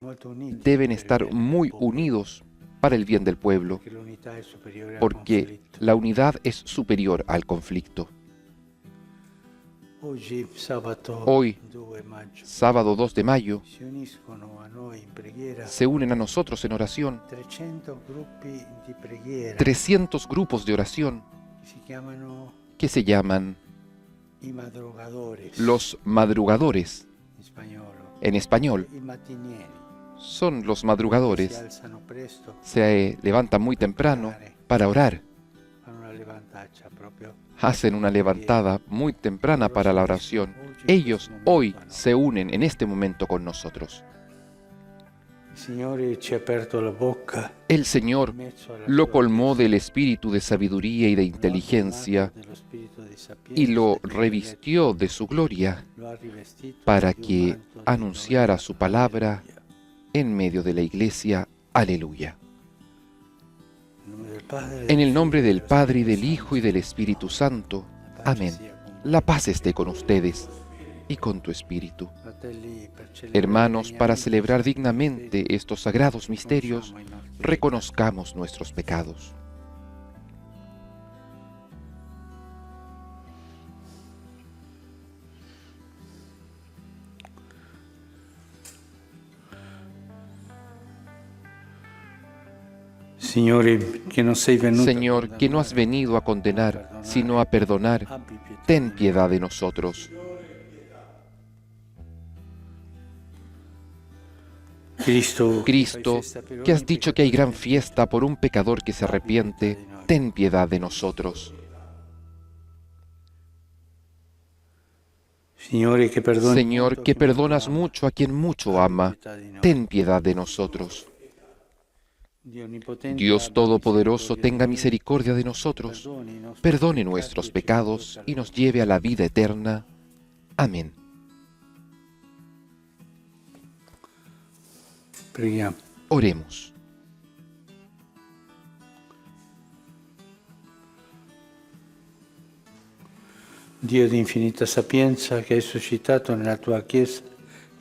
deben estar muy unidos para el bien del pueblo, porque la unidad es superior al conflicto. Hoy, sábado 2 de mayo, se unen a nosotros en oración 300 grupos de oración que se llaman los madrugadores. En español, son los madrugadores. Se levantan muy temprano para orar. Hacen una levantada muy temprana para la oración. Ellos hoy se unen en este momento con nosotros. El Señor lo colmó del espíritu de sabiduría y de inteligencia y lo revistió de su gloria para que anunciara su palabra en medio de la iglesia. Aleluya. En el nombre del Padre, y del Hijo, y del Espíritu Santo. Amén. La paz esté con ustedes y con tu espíritu. Hermanos, para celebrar dignamente estos sagrados misterios, reconozcamos nuestros pecados. Señor, que no has venido a condenar, sino a perdonar, ten piedad de nosotros. Cristo, que has dicho que hay gran fiesta por un pecador que se arrepiente, ten piedad de nosotros. Señor, que perdonas mucho a quien mucho ama, ten piedad de nosotros. Dios Todopoderoso, tenga misericordia de nosotros, perdone nuestros pecados y nos lleve a la vida eterna. Amén. Oremos. Dios de infinita sapienza, que hai suscitato nella tua Chiesa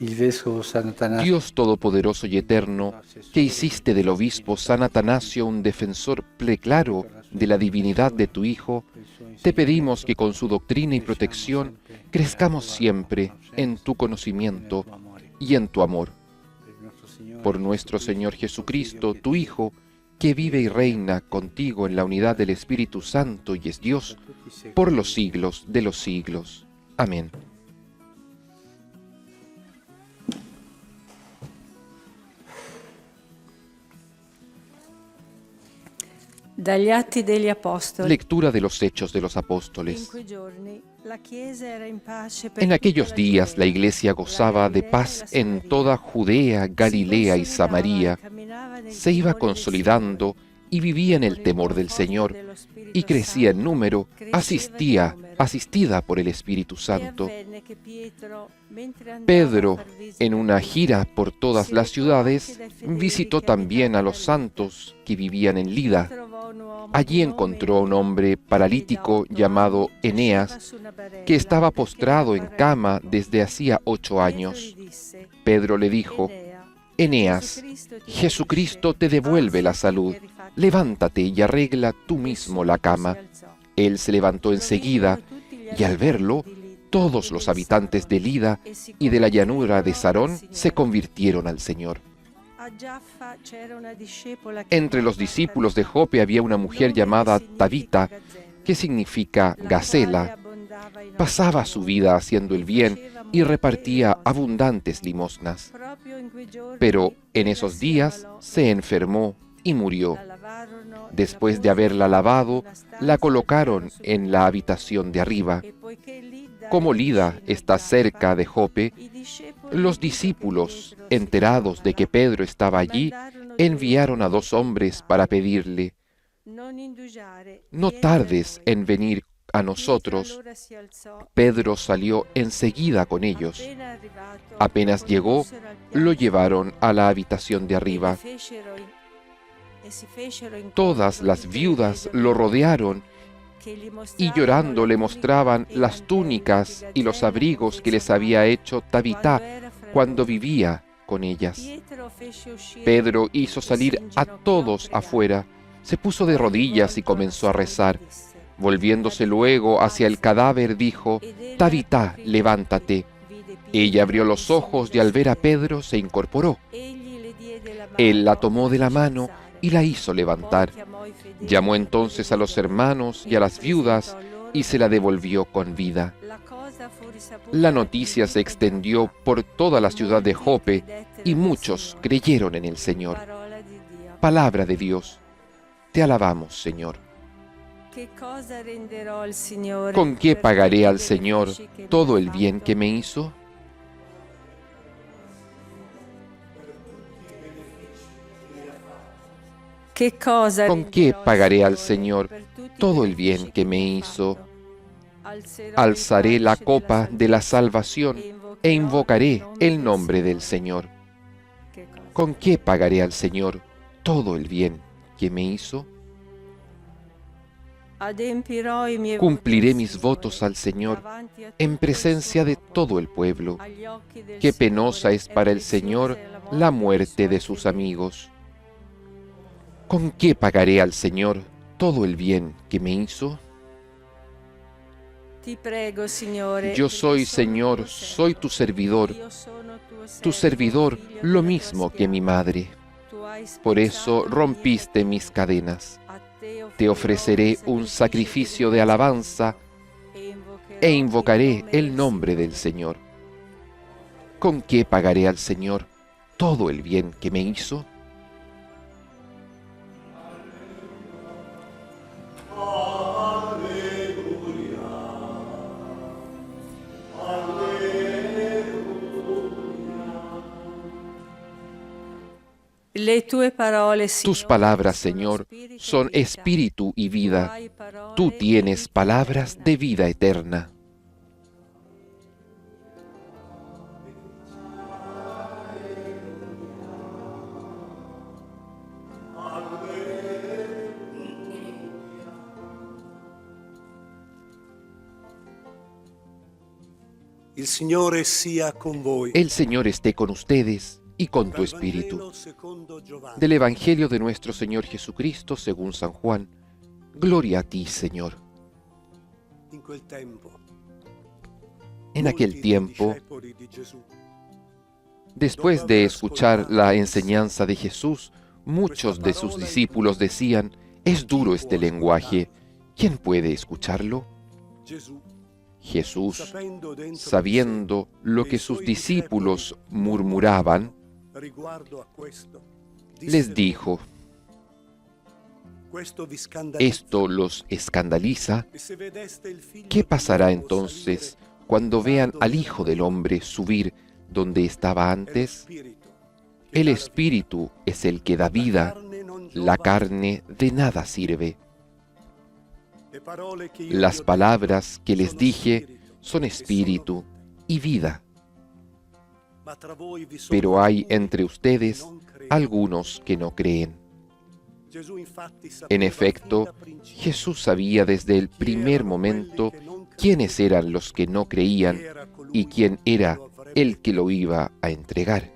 il Vescovo Sant'Atanasio. Dios Todopoderoso y Eterno, que hiciste del obispo San Atanasio un defensor preclaro de la divinidad de tu Hijo, te pedimos que con su doctrina y protección crezcamos siempre en tu conocimiento y en tu amor. Por nuestro Señor Jesucristo, tu Hijo, que vive y reina contigo en la unidad del Espíritu Santo y es Dios, por los siglos de los siglos. Amén. Dagli Atti degli Apostoli. Lectura de los Hechos de los Apóstoles. En aquellos días la Iglesia gozaba de paz en toda Judea, Galilea y Samaria. Se iba consolidando y vivía en el temor del Señor, y crecía en número, asistida por el Espíritu Santo. Pedro, en una gira por todas las ciudades, visitó también a los santos que vivían en Lida. Allí encontró a un hombre paralítico llamado Eneas, que estaba postrado en cama desde hacía 8 años. Pedro le dijo: Eneas, Jesucristo te devuelve la salud. Levántate y arregla tú mismo la cama. Él se levantó enseguida, y al verlo, todos los habitantes de Lida y de la llanura de Sarón se convirtieron al Señor. Entre los discípulos de Jope había una mujer llamada Tabita, que significa Gacela. Pasaba su vida haciendo el bien y repartía abundantes limosnas. Pero en esos días se enfermó y murió. Después de haberla lavado, la colocaron en la habitación de arriba. Como Lida está cerca de Jope, los discípulos, enterados de que Pedro estaba allí, enviaron a 2 hombres para pedirle: no tardes en venir a nosotros. Pedro salió enseguida con ellos. Apenas llegó, lo llevaron a la habitación de arriba. Todas las viudas lo rodearon y llorando le mostraban las túnicas y los abrigos que les había hecho Tabitá cuando vivía con ellas. Pedro hizo salir a todos afuera, se puso de rodillas y comenzó a rezar. Volviéndose luego hacia el cadáver, dijo: «Tabitá, levántate». Ella abrió los ojos y al ver a Pedro se incorporó. Él la tomó de la mano y la hizo levantar. Llamó entonces a los hermanos y a las viudas y se la devolvió con vida. La noticia se extendió por toda la ciudad de Jope y muchos creyeron en el Señor. Palabra de Dios. Te alabamos, Señor. ¿Con qué pagaré al Señor todo el bien que me hizo? ¿Con qué pagaré al Señor todo el bien que me hizo? Alzaré la copa de la salvación e invocaré el nombre del Señor. ¿Con qué pagaré al Señor todo el bien que me hizo? Cumpliré mis votos al Señor en presencia de todo el pueblo. Qué penosa es para el Señor la muerte de sus amigos. ¿Con qué pagaré al Señor todo el bien que me hizo? Yo soy, Señor, soy tu servidor lo mismo que mi madre. Por eso rompiste mis cadenas. Te ofreceré un sacrificio de alabanza e invocaré el nombre del Señor. ¿Con qué pagaré al Señor todo el bien que me hizo? Tus palabras, Señor, son espíritu y vida. Tú tienes palabras de vida eterna. El Signore sia con voi. El Señor esté con ustedes y con tu espíritu. Del Evangelio de nuestro Señor Jesucristo según San Juan. Gloria a ti, Señor. En aquel tiempo, después de escuchar la enseñanza de Jesús, muchos de sus discípulos decían: «Es duro este lenguaje, ¿quién puede escucharlo?». Jesús, sabiendo lo que sus discípulos murmuraban, les dijo: «¿Esto los escandaliza? ¿Qué pasará entonces cuando vean al Hijo del Hombre subir donde estaba antes? El Espíritu es el que da vida, la carne de nada sirve». Las palabras que les dije son espíritu y vida. Pero hay entre ustedes algunos que no creen. En efecto, Jesús sabía desde el primer momento quiénes eran los que no creían y quién era el que lo iba a entregar.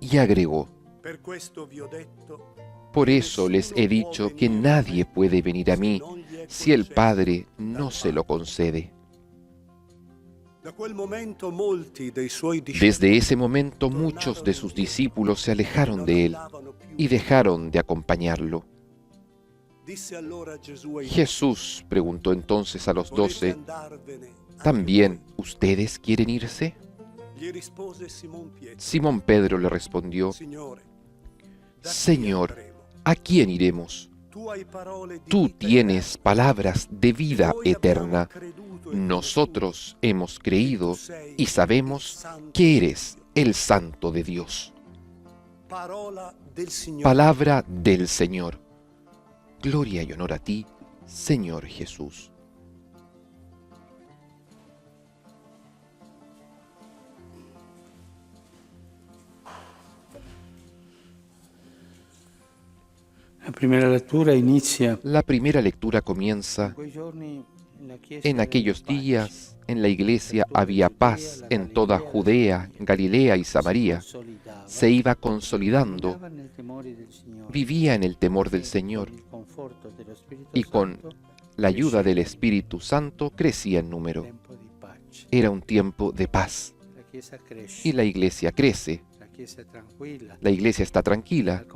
Y agregó: «Por eso les he dicho que nadie puede venir a mí si el Padre no se lo concede». Desde ese momento muchos de sus discípulos se alejaron de él y dejaron de acompañarlo. Jesús preguntó entonces a los 12: «¿También ustedes quieren irse?». Simón Pedro le respondió: «Señor, ¿a quién iremos? Tú tienes palabras de vida eterna. Nosotros hemos creído y sabemos que eres el Santo de Dios». Palabra del Señor. Gloria y honor a ti, Señor Jesús. La primera lectura inicia La primera lectura comienza En aquellos días, en la iglesia había paz en toda Judea, Galilea y Samaria. Se iba consolidando, vivía en el temor del Señor y con la ayuda del Espíritu Santo crecía en número. Era un tiempo de paz y la iglesia crece. La iglesia está tranquila,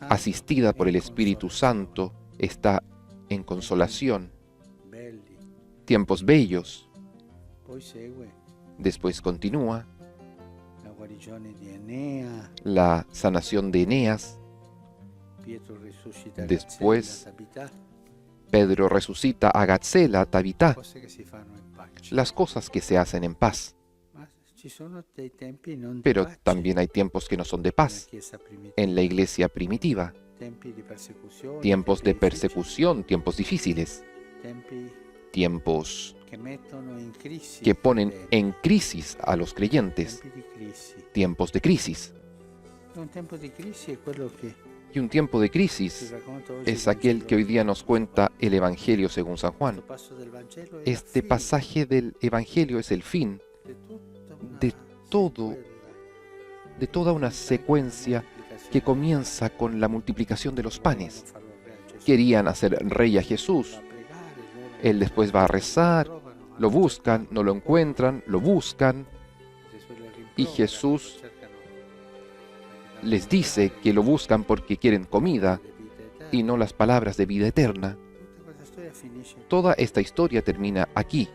asistida por el Espíritu Santo, está en consolación. Tiempos bellos. Después continúa la sanación de Eneas. Después Pedro resucita a Gazela, Tabitá, las cosas que se hacen en paz. Pero también hay tiempos que no son de paz en la iglesia primitiva. Tiempos de persecución, tiempos difíciles, tiempos que ponen en crisis a los creyentes, tiempos de crisis. Y un tiempo de crisis es aquel que hoy día nos cuenta el Evangelio según San Juan. Este pasaje del Evangelio es el fin de toda una secuencia que comienza con la multiplicación de los panes. Querían hacer rey a Jesús. Él después va a rezar, lo buscan, no lo encuentran, lo buscan, y Jesús les dice que lo buscan porque quieren comida y no las palabras de vida eterna. Toda esta historia termina aquí.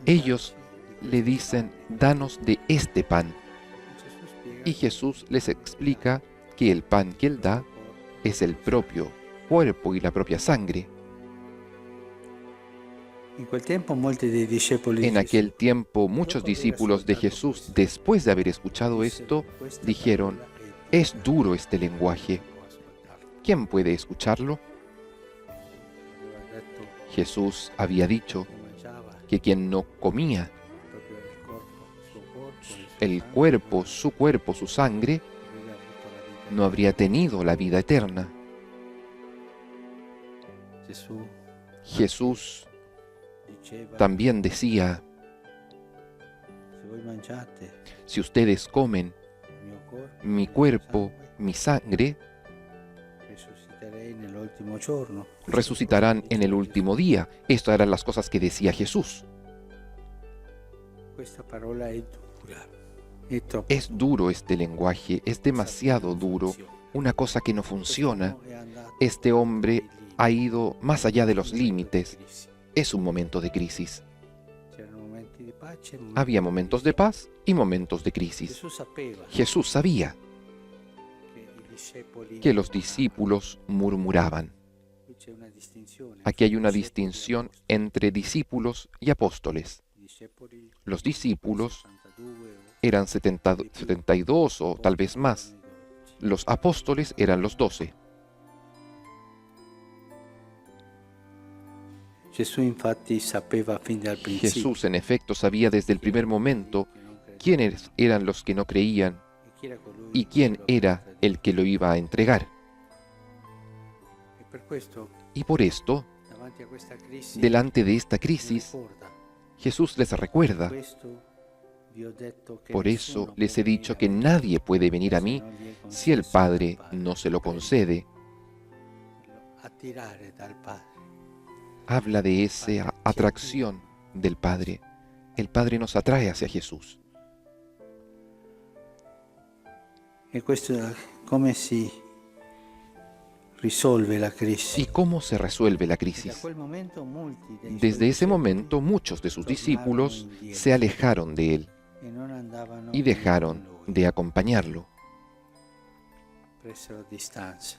Ellos le dicen, danos de este pan. Y Jesús les explica que el pan que Él da es el propio cuerpo y la propia sangre. En aquel tiempo, muchos discípulos de Jesús, después de haber escuchado esto, dijeron, es duro este lenguaje. ¿Quién puede escucharlo? Jesús había dicho que quien no comía el cuerpo, su sangre, no habría tenido la vida eterna. Jesús también decía, si ustedes comen mi cuerpo, mi sangre, resucitarán en el último día. Estas eran las cosas que decía Jesús. Es duro este lenguaje, es demasiado duro, una cosa que no funciona. Este hombre ha ido más allá de los límites. Es un momento de crisis. Había momentos de paz y momentos de crisis. Jesús sabía que los discípulos murmuraban. Aquí hay una distinción entre discípulos y apóstoles. Los discípulos eran 72 o tal vez más. Los apóstoles eran los 12. Jesús, en efecto, sabía desde el primer momento quiénes eran los que no creían y quién era el que lo iba a entregar. Y por esto, delante de esta crisis, Jesús les recuerda, por eso les he dicho que nadie puede venir a mí si el Padre no se lo concede. Habla de esa atracción del Padre. El Padre nos atrae hacia Jesús. ¿Y cómo se resuelve la crisis? ¿Y cómo se resuelve la crisis? Desde ese momento, muchos de sus discípulos se alejaron de él y dejaron de acompañarlo.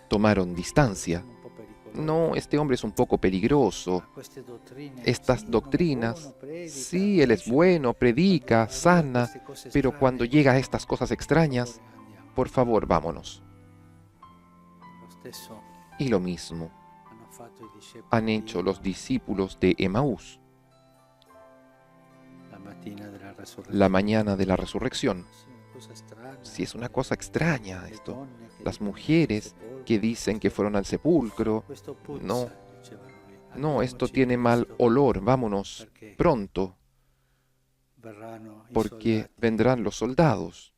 Tomaron distancia. No, este hombre es un poco peligroso. Estas doctrinas, sí, él es bueno, predica, sana, pero cuando llega a estas cosas extrañas, por favor, vámonos. Y lo mismo han hecho los discípulos de Emaús la mañana de la resurrección. Si es una cosa extraña esto. Las mujeres que dicen que fueron al sepulcro, no, no, esto tiene mal olor, vámonos pronto, porque vendrán los soldados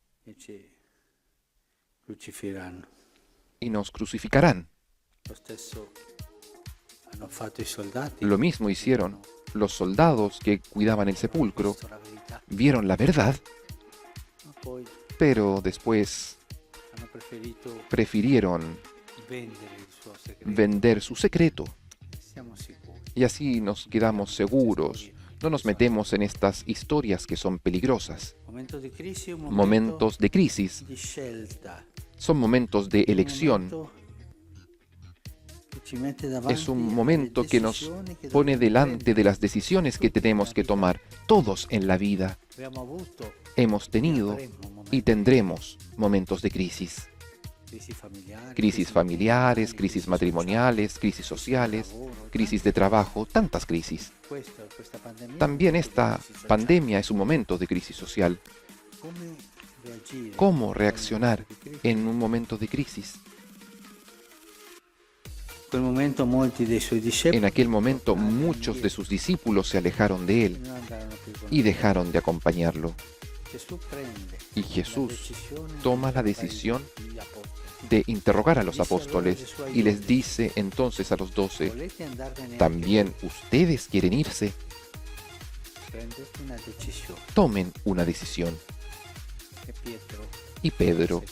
y nos crucificarán. Lo mismo hicieron los soldados que cuidaban el sepulcro, vieron la verdad, pero después prefirieron vender su secreto. Y así nos quedamos seguros. No nos metemos en estas historias que son peligrosas. Momentos de crisis son momentos de elección. Es un momento que nos pone delante de las decisiones que tenemos que tomar. Todos en la vida hemos tenido y tendremos momentos de crisis. Crisis familiares, crisis matrimoniales, crisis sociales, crisis de trabajo, tantas crisis. También esta pandemia es un momento de crisis social. ¿Cómo reaccionar en un momento de crisis? En aquel momento muchos de sus discípulos se alejaron de él y dejaron de acompañarlo. Y Jesús toma la decisión de interrogar a los apóstoles y les dice entonces a los 12, ¿también ustedes quieren irse? Tomen una decisión. Y Pedro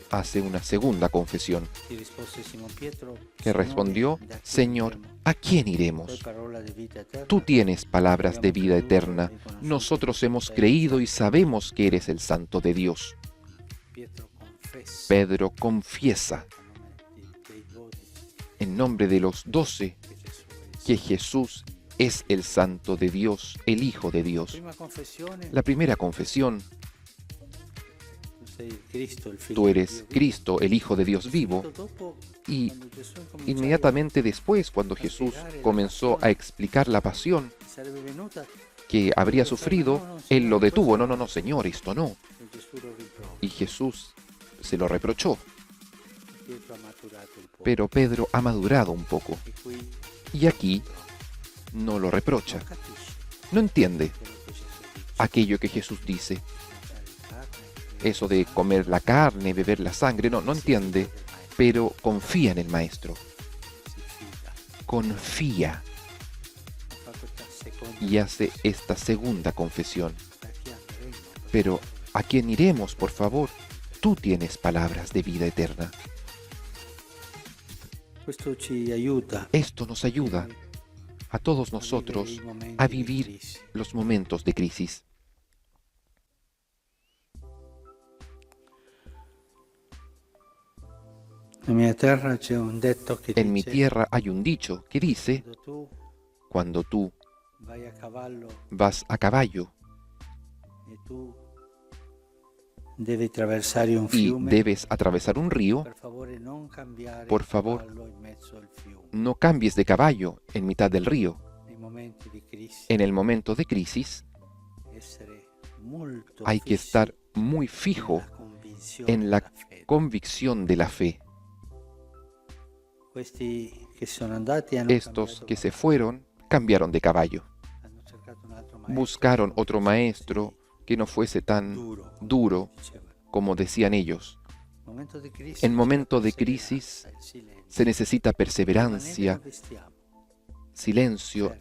hace una segunda confesión, que respondió, Señor, ¿a quién iremos? Tú tienes palabras de vida eterna. Nosotros hemos creído y sabemos que eres el Santo de Dios. Pedro confiesa en nombre de los 12 que Jesús es el Santo de Dios, el Hijo de Dios. La primera confesión, tú eres Cristo, el Hijo de Dios vivo. Y inmediatamente después, cuando Jesús comenzó a explicar la pasión que habría sufrido, Él lo detuvo. No, no, no, Señor, esto no. Y Jesús se lo reprochó. Pero Pedro ha madurado un poco. Y aquí no lo reprocha. No entiende aquello que Jesús dice. Eso de comer la carne, beber la sangre, no entiende, pero confía en el Maestro. Confía. Y hace esta segunda confesión. Pero, ¿a quién iremos, por favor? Tú tienes palabras de vida eterna. Esto nos ayuda a todos nosotros a vivir los momentos de crisis. En mi tierra hay un dicho que dice, cuando tú vas a caballo y debes atravesar un río, por favor, no cambies de caballo en mitad del río. En el momento de crisis, hay que estar muy fijo en la convicción de la fe. Estos que se fueron cambiaron de caballo. Buscaron otro maestro que no fuese tan duro como decían ellos. En momento de crisis se necesita perseverancia, silencio,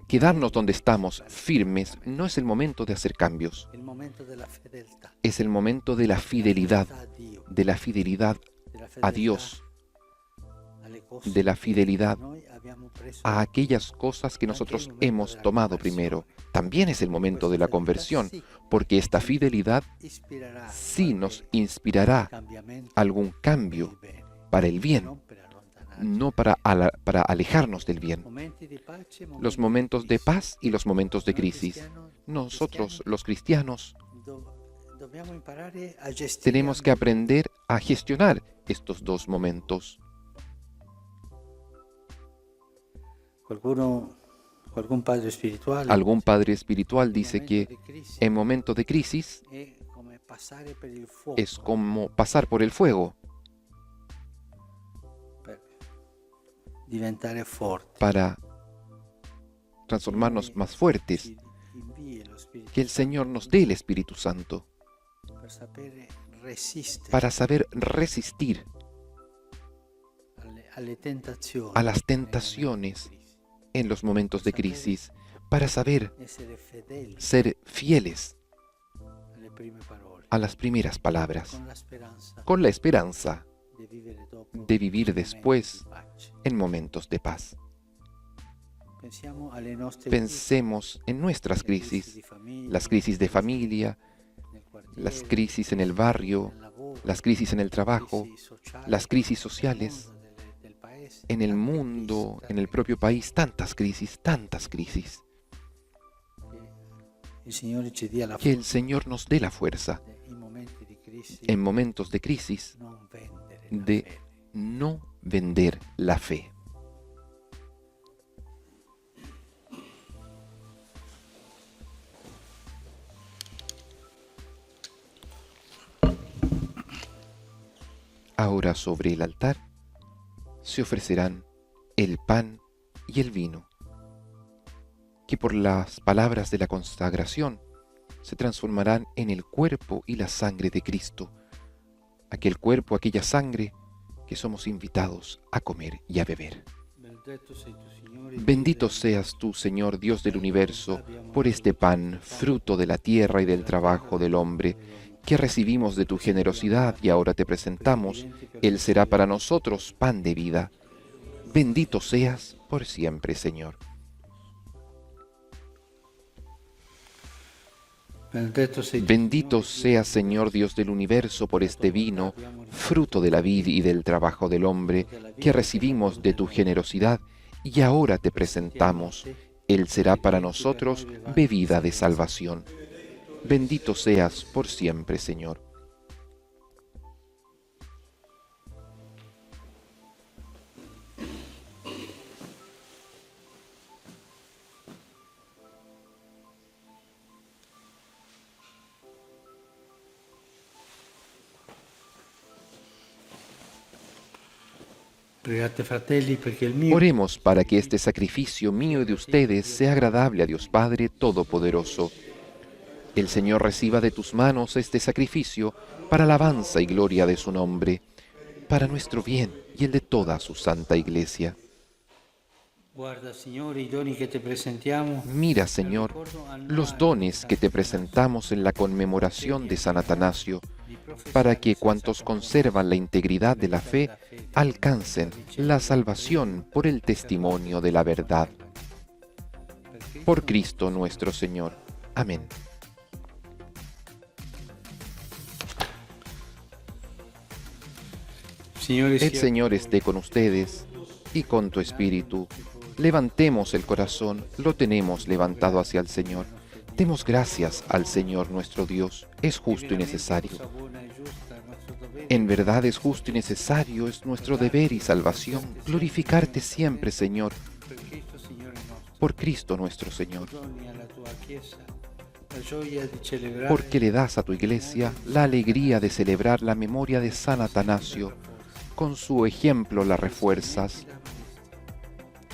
quedarnos donde estamos firmes. No es el momento de hacer cambios. Es el momento de la fidelidad a Dios, de la fidelidad a aquellas cosas que nosotros hemos tomado primero. También es el momento de la conversión, porque esta fidelidad sí nos inspirará algún cambio para el bien, no para alejarnos del bien. Los momentos de paz y los momentos de crisis. Nosotros, los cristianos, tenemos que aprender a gestionar estos dos momentos. Algún padre espiritual dice que en momento de crisis Es como pasar por el fuego per diventare forti. para transformarnos más fuertes. Ci invii lo Spirito Que el Señor nos dé el Espíritu Santo per sapere resistere para saber resistir alle tentazioni, a las tentaciones en los momentos de crisis, para saber essere fedeli ser fieles alle prime parole, a las primeras palabras, con la speranza con la esperanza di vivere dopo de vivir momenti después di pace. en momentos de paz. Pensiamo alle nostre Pensemos en nuestras crisis, di famiglia, las crisis de familia, nel quartiere, las crisis en el barrio, nel lavoro, las crisis en el trabajo, crisi sociali, las crisis sociales, del paese, en el tante mundo, crisi, en el propio país, tantas crisis, tantas crisis. il Signore ci dia la Que el forza Señor nos dé la fuerza in momenti di crisi en momentos de crisis non vendere la de fede. no vender la fe. Ahora sobre el altar se ofrecerán el pan y el vino, que por las palabras de la consagración se transformarán en el cuerpo y la sangre de Cristo, aquel cuerpo, aquella sangre que somos invitados a comer y a beber. Benedetto sei tu, Signore, Bendito seas tú, Señor Dios del universo, por este pan, fruto de la tierra y del trabajo del hombre, que recibimos de tu generosidad y ahora te presentamos. Él será para nosotros pan de vida. Bendito seas por siempre, Señor. Benedetto sei tu, Bendito seas, Señor Dios del universo, por este vino, fruto de la vid y del trabajo del hombre, que recibimos de tu generosidad y ahora te presentamos. Él será para nosotros bebida de salvación. Bendito seas por siempre, Señor. Pregate, fratelli, perché il mio Oremos para que este sacrificio mío y de ustedes sea agradable a Dios Padre Todopoderoso. El Señor reciba de tus manos este sacrificio para alabanza y gloria de su nombre, para nuestro bien y el de toda su santa Iglesia. Guarda, Signore, i doni che te presentiamo. Mira, Señor, los dones que te presentamos en la conmemoración de San Atanasio, para que cuantos conservan la integridad de la fe alcancen la salvación por el testimonio de la verdad. Por Cristo nuestro Señor. Amén. Signore, El Señor esté con ustedes y con tu espíritu. Levantemos el corazón, lo tenemos levantado hacia el Señor. Demos gracias al Señor nuestro Dios, es justo y necesario. En verdad es justo y necesario, es nuestro deber y salvación glorificarte siempre, Señor, por Cristo nuestro Señor, porque le das a tu Iglesia la alegría de celebrar la memoria de San Atanasio. Con su ejemplo la refuerzas,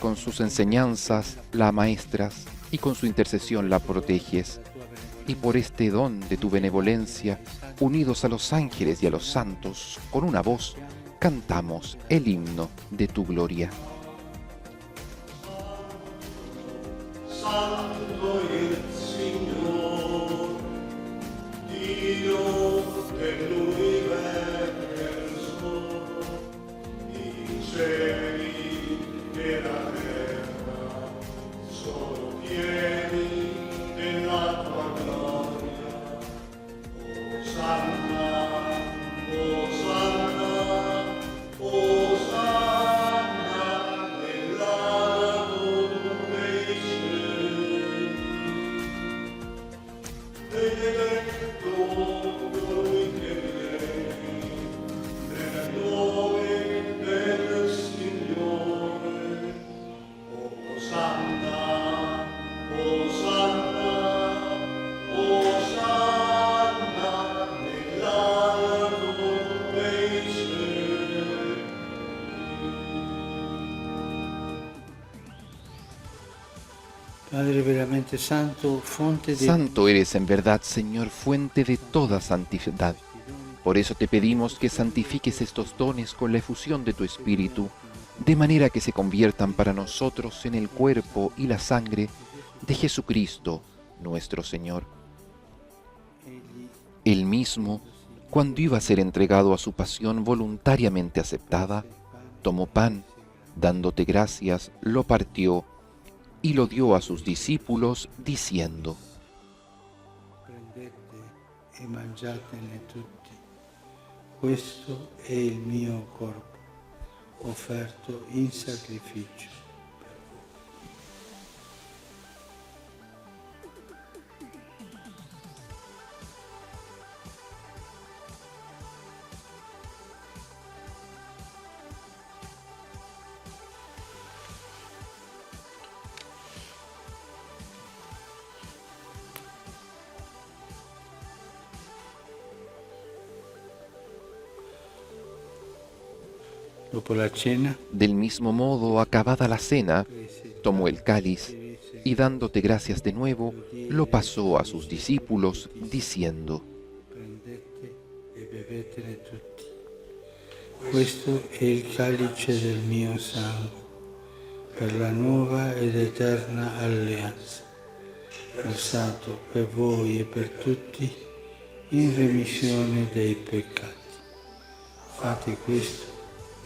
con sus enseñanzas la maestras y con su intercesión la proteges. Y por este don de tu benevolencia, unidos a los ángeles y a los santos, con una voz, cantamos el himno de tu gloria. Santo il Signor, Dio dell'universo, i cieli e la terra sono pieni della tua gloria. Osanna, Osanna, Osanna nell'alto dei cieli. Benedetto colui che viene nel nome del Signore. Osanna, Osanna, Osanna Padre veramente santo, fonte de... Santo eres en verdad, Señor, fuente de toda santidad. Por eso te pedimos que santifiques estos dones con la efusión de tu Espíritu, de manera que se conviertan para nosotros en el cuerpo y la sangre de Jesucristo, nuestro Señor. Él mismo, cuando iba a ser entregado a su pasión voluntariamente aceptada, tomó pan, dándote gracias, lo partió y lo dio a sus discípulos, diciendo: Prendete e mangiatene tutti. Questo è il mio corpo, offerto in sacrificio. Dopo la cena, Del mismo modo, acabada la cena, tomó el cáliz y dándote gracias de nuevo, lo pasó a sus discípulos, diciendo: prendete e bevetene tutti. Questo è il calice del mio sangue, per la nuova ed eterna alleanza, versato per voi e per tutti in remissione dei peccati. Fate questo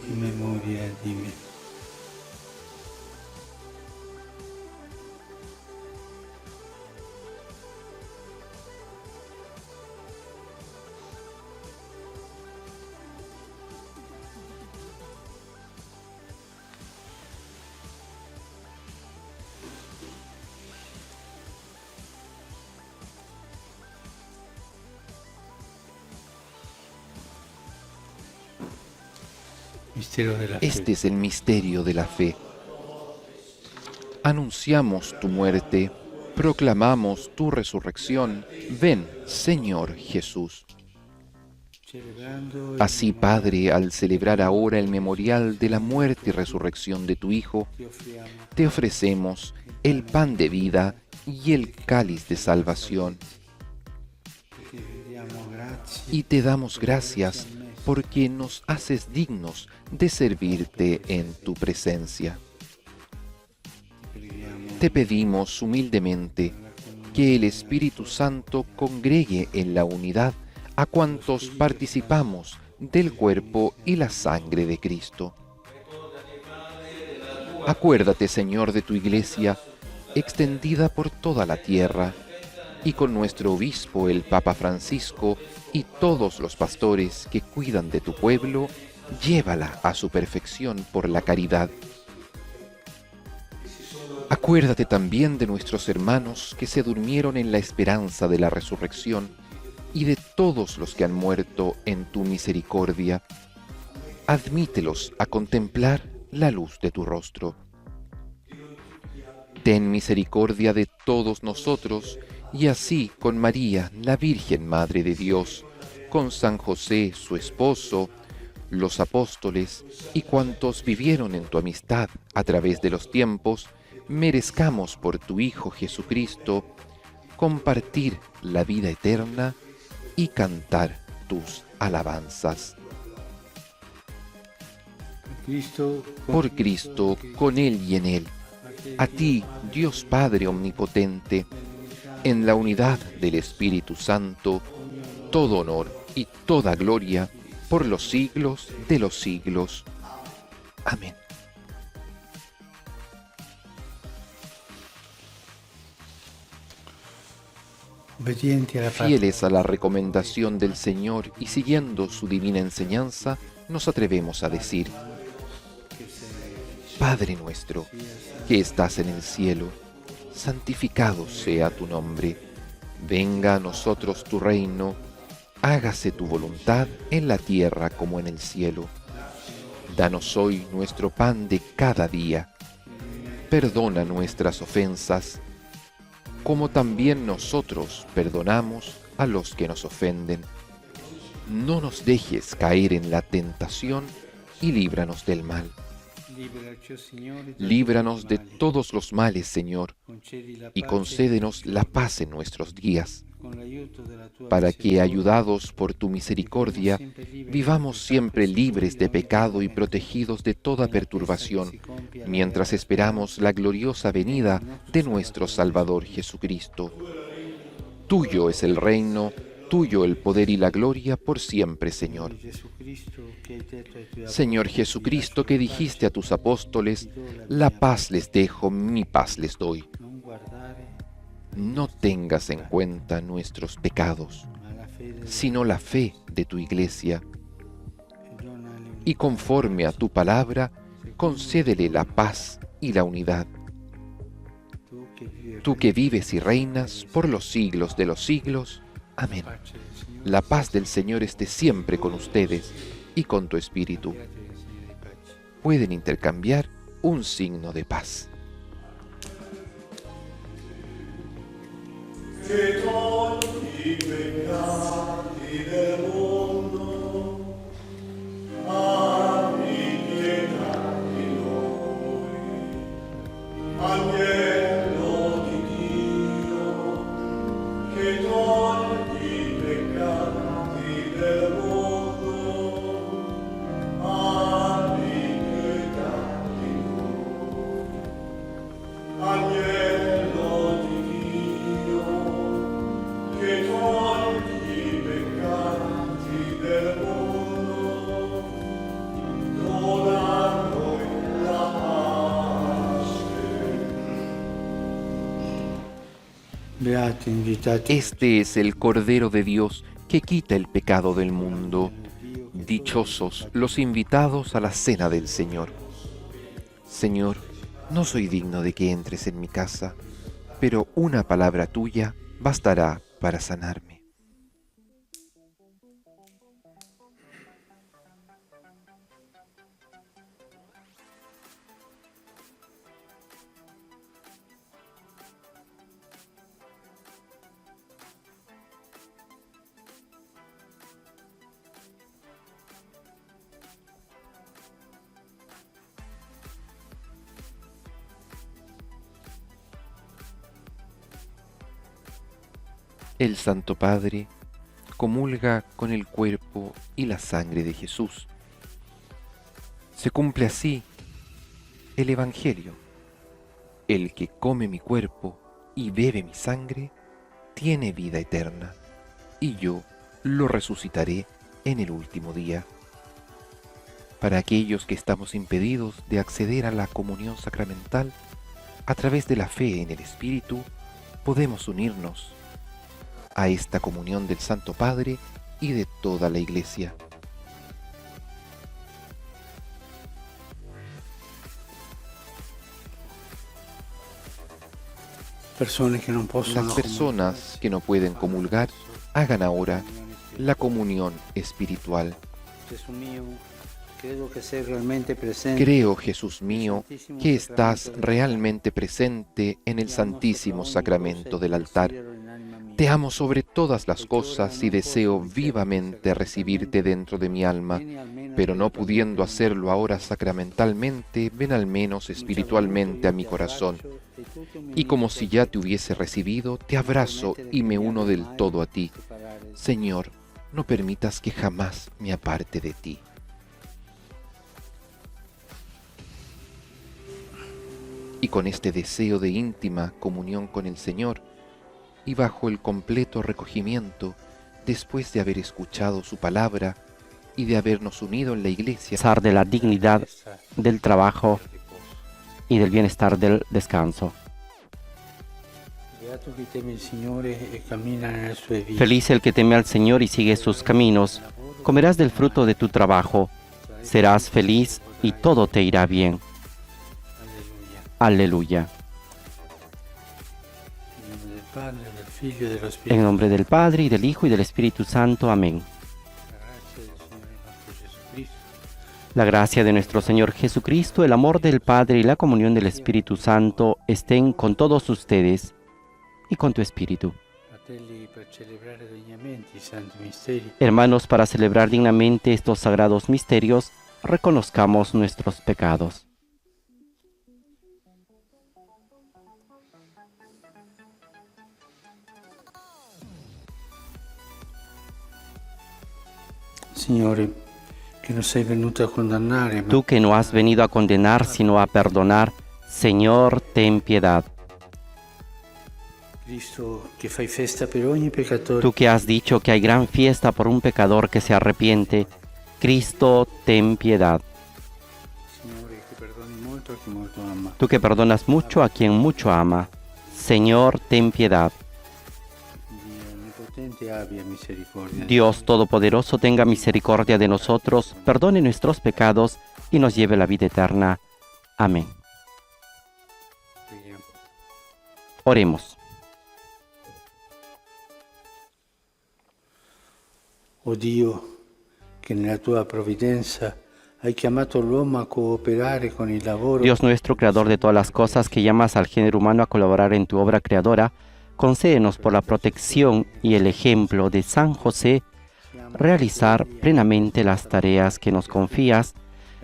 in memoria di me. Mistero della Este fede. es el misterio de la fe. Anunciamos tu muerte, proclamamos tu resurrección. Ven, Señor Jesús. Celebrando il Así, Padre, al celebrar ahora el memorial de la muerte y resurrección de tu Hijo, ti offriamo te ofrecemos el pan de vida y el cáliz de salvación. ti rendiamo grazie Y te damos gracias porque nos haces dignos de servirte en tu presencia. preghiamo Te pedimos humildemente que el Espíritu Santo congregue en la unidad a cuantos participamos del cuerpo y la sangre de Cristo. Acuérdate, Señor, de tu Iglesia, extendida por toda la tierra, y con nuestro obispo, el Papa Francisco, y todos los pastores que cuidan de tu pueblo, llévala a su perfección por la caridad. Acuérdate también de nuestros hermanos que se durmieron en la esperanza de la resurrección y de todos los que han muerto en tu misericordia. Admítelos a contemplar la luz de tu rostro. Ten misericordia de todos nosotros, y así con María, la Virgen Madre de Dios, con San José, su esposo, los apóstoles y cuantos vivieron en tu amistad a través de los tiempos, merezcamos por tu Hijo Jesucristo compartir la vida eterna y cantar tus alabanzas. Por Cristo, con Él y en Él, a ti, Dios Padre Omnipotente, en la unidad del Espíritu Santo, todo honor y toda gloria por los siglos de los siglos. Amén. obbedienti alla parola. Fieles a la recomendación del Señor y siguiendo su divina enseñanza, nos atrevemos a decir: Padre nuestro, que estás en el cielo, santificado sea tu nombre. Venga a nosotros tu reino, hágase tu voluntad en la tierra como en el cielo. Danos hoy nuestro pan de cada día. Perdona nuestras ofensas, como también nosotros perdonamos a los que nos ofenden. No nos dejes caer en la tentación y líbranos del mal. Líbranos de todos los males, Señor, y concédenos la paz en nuestros días, para que, ayudados por tu misericordia, vivamos siempre libres de pecado y protegidos de toda perturbación, mientras esperamos la gloriosa venida de nuestro Salvador Jesucristo. Tuyo es el reino, tuyo el poder y la gloria por siempre, Señor. Señor Jesucristo, que dijiste a tus apóstoles, la paz les dejo, mi paz les doy. No tengas en cuenta nuestros pecados, sino la fe de tu Iglesia. Y conforme a tu palabra, concédele la paz y la unidad. Tú que vives y reinas por los siglos de los siglos. Amén. La paz del Señor esté siempre con ustedes y con tu espíritu. Pueden intercambiar un signo de paz. Che togli i peccati del mondo, abbi pietà di noi. Agnello di Dio, che togli i peccati del mondo, abbi pietà di noi. Agnello di Dio, che togli i peccati del mondo, dona a noi la pace. Beati invitati. Este es el Cordero de Dios que quita el pecado del mundo. Dichosos los invitados a la cena del Señor. Señor, no soy digno de que entres en mi casa, pero una palabra tuya bastará para sanarme. El Santo Padre comulga con el cuerpo y la sangre de Jesús. Se cumple así el Evangelio. El que come mi cuerpo y bebe mi sangre tiene vida eterna, y yo lo resucitaré en el último día. Para aquellos que estamos impedidos de acceder a la comunión sacramental, a través de la fe en el Espíritu, podemos unirnos a esta comunión del Santo Padre y de toda la Iglesia. Las personas que no pueden comulgar, hagan ahora la comunión espiritual. Creo, Jesús mío, que estás realmente presente en el Santísimo Sacramento del altar. Te amo sobre todas las cosas y deseo vivamente recibirte dentro de mi alma, pero no pudiendo hacerlo ahora sacramentalmente, ven al menos espiritualmente a mi corazón. Y como si ya te hubiese recibido, te abrazo y me uno del todo a ti. Señor, no permitas que jamás me aparte de ti. Y con este deseo de íntima comunión con el Señor, y bajo el completo recogimiento, después de haber escuchado su palabra y de habernos unido en la Iglesia, de la dignidad del trabajo y del bienestar del descanso. Feliz el que teme al Señor y sigue sus caminos. Comerás del fruto de tu trabajo. Serás feliz y todo te irá bien. Aleluya. En nombre del Padre, y del Hijo, y del Espíritu Santo. Amén. La gracia de nuestro Señor Jesucristo, el amor del Padre y la comunión del Espíritu Santo estén con todos ustedes y con tu espíritu. Hermanos, para celebrar dignamente estos sagrados misterios, reconozcamos nuestros pecados. Signore, che non sei venuto a condannare, ma Tú que no has venido a condenar, sino a perdonar, Señor, ten piedad. Cristo che fai festa per ogni peccatore. Tú que has dicho que hay gran fiesta por un pecador que se arrepiente, Cristo, ten piedad. Signore, che perdoni molto a chi molto ama. Tú que perdonas mucho a quien mucho ama, Señor, ten piedad. Dio onnipotente abbia misericordia. Dios Todopoderoso tenga misericordia de nosotros, perdone nuestros pecados y nos lleve a la vida eterna. Amén. Preghiamo. Oremos. O Dio, che nella tua provvidenza hai chiamato l'uomo a cooperare con il lavoro. Dios nuestro, creador de todas las cosas, que llamas al género humano a colaborar en tu obra creadora, concédenos por la protección y el ejemplo de San José realizar plenamente las tareas que nos confías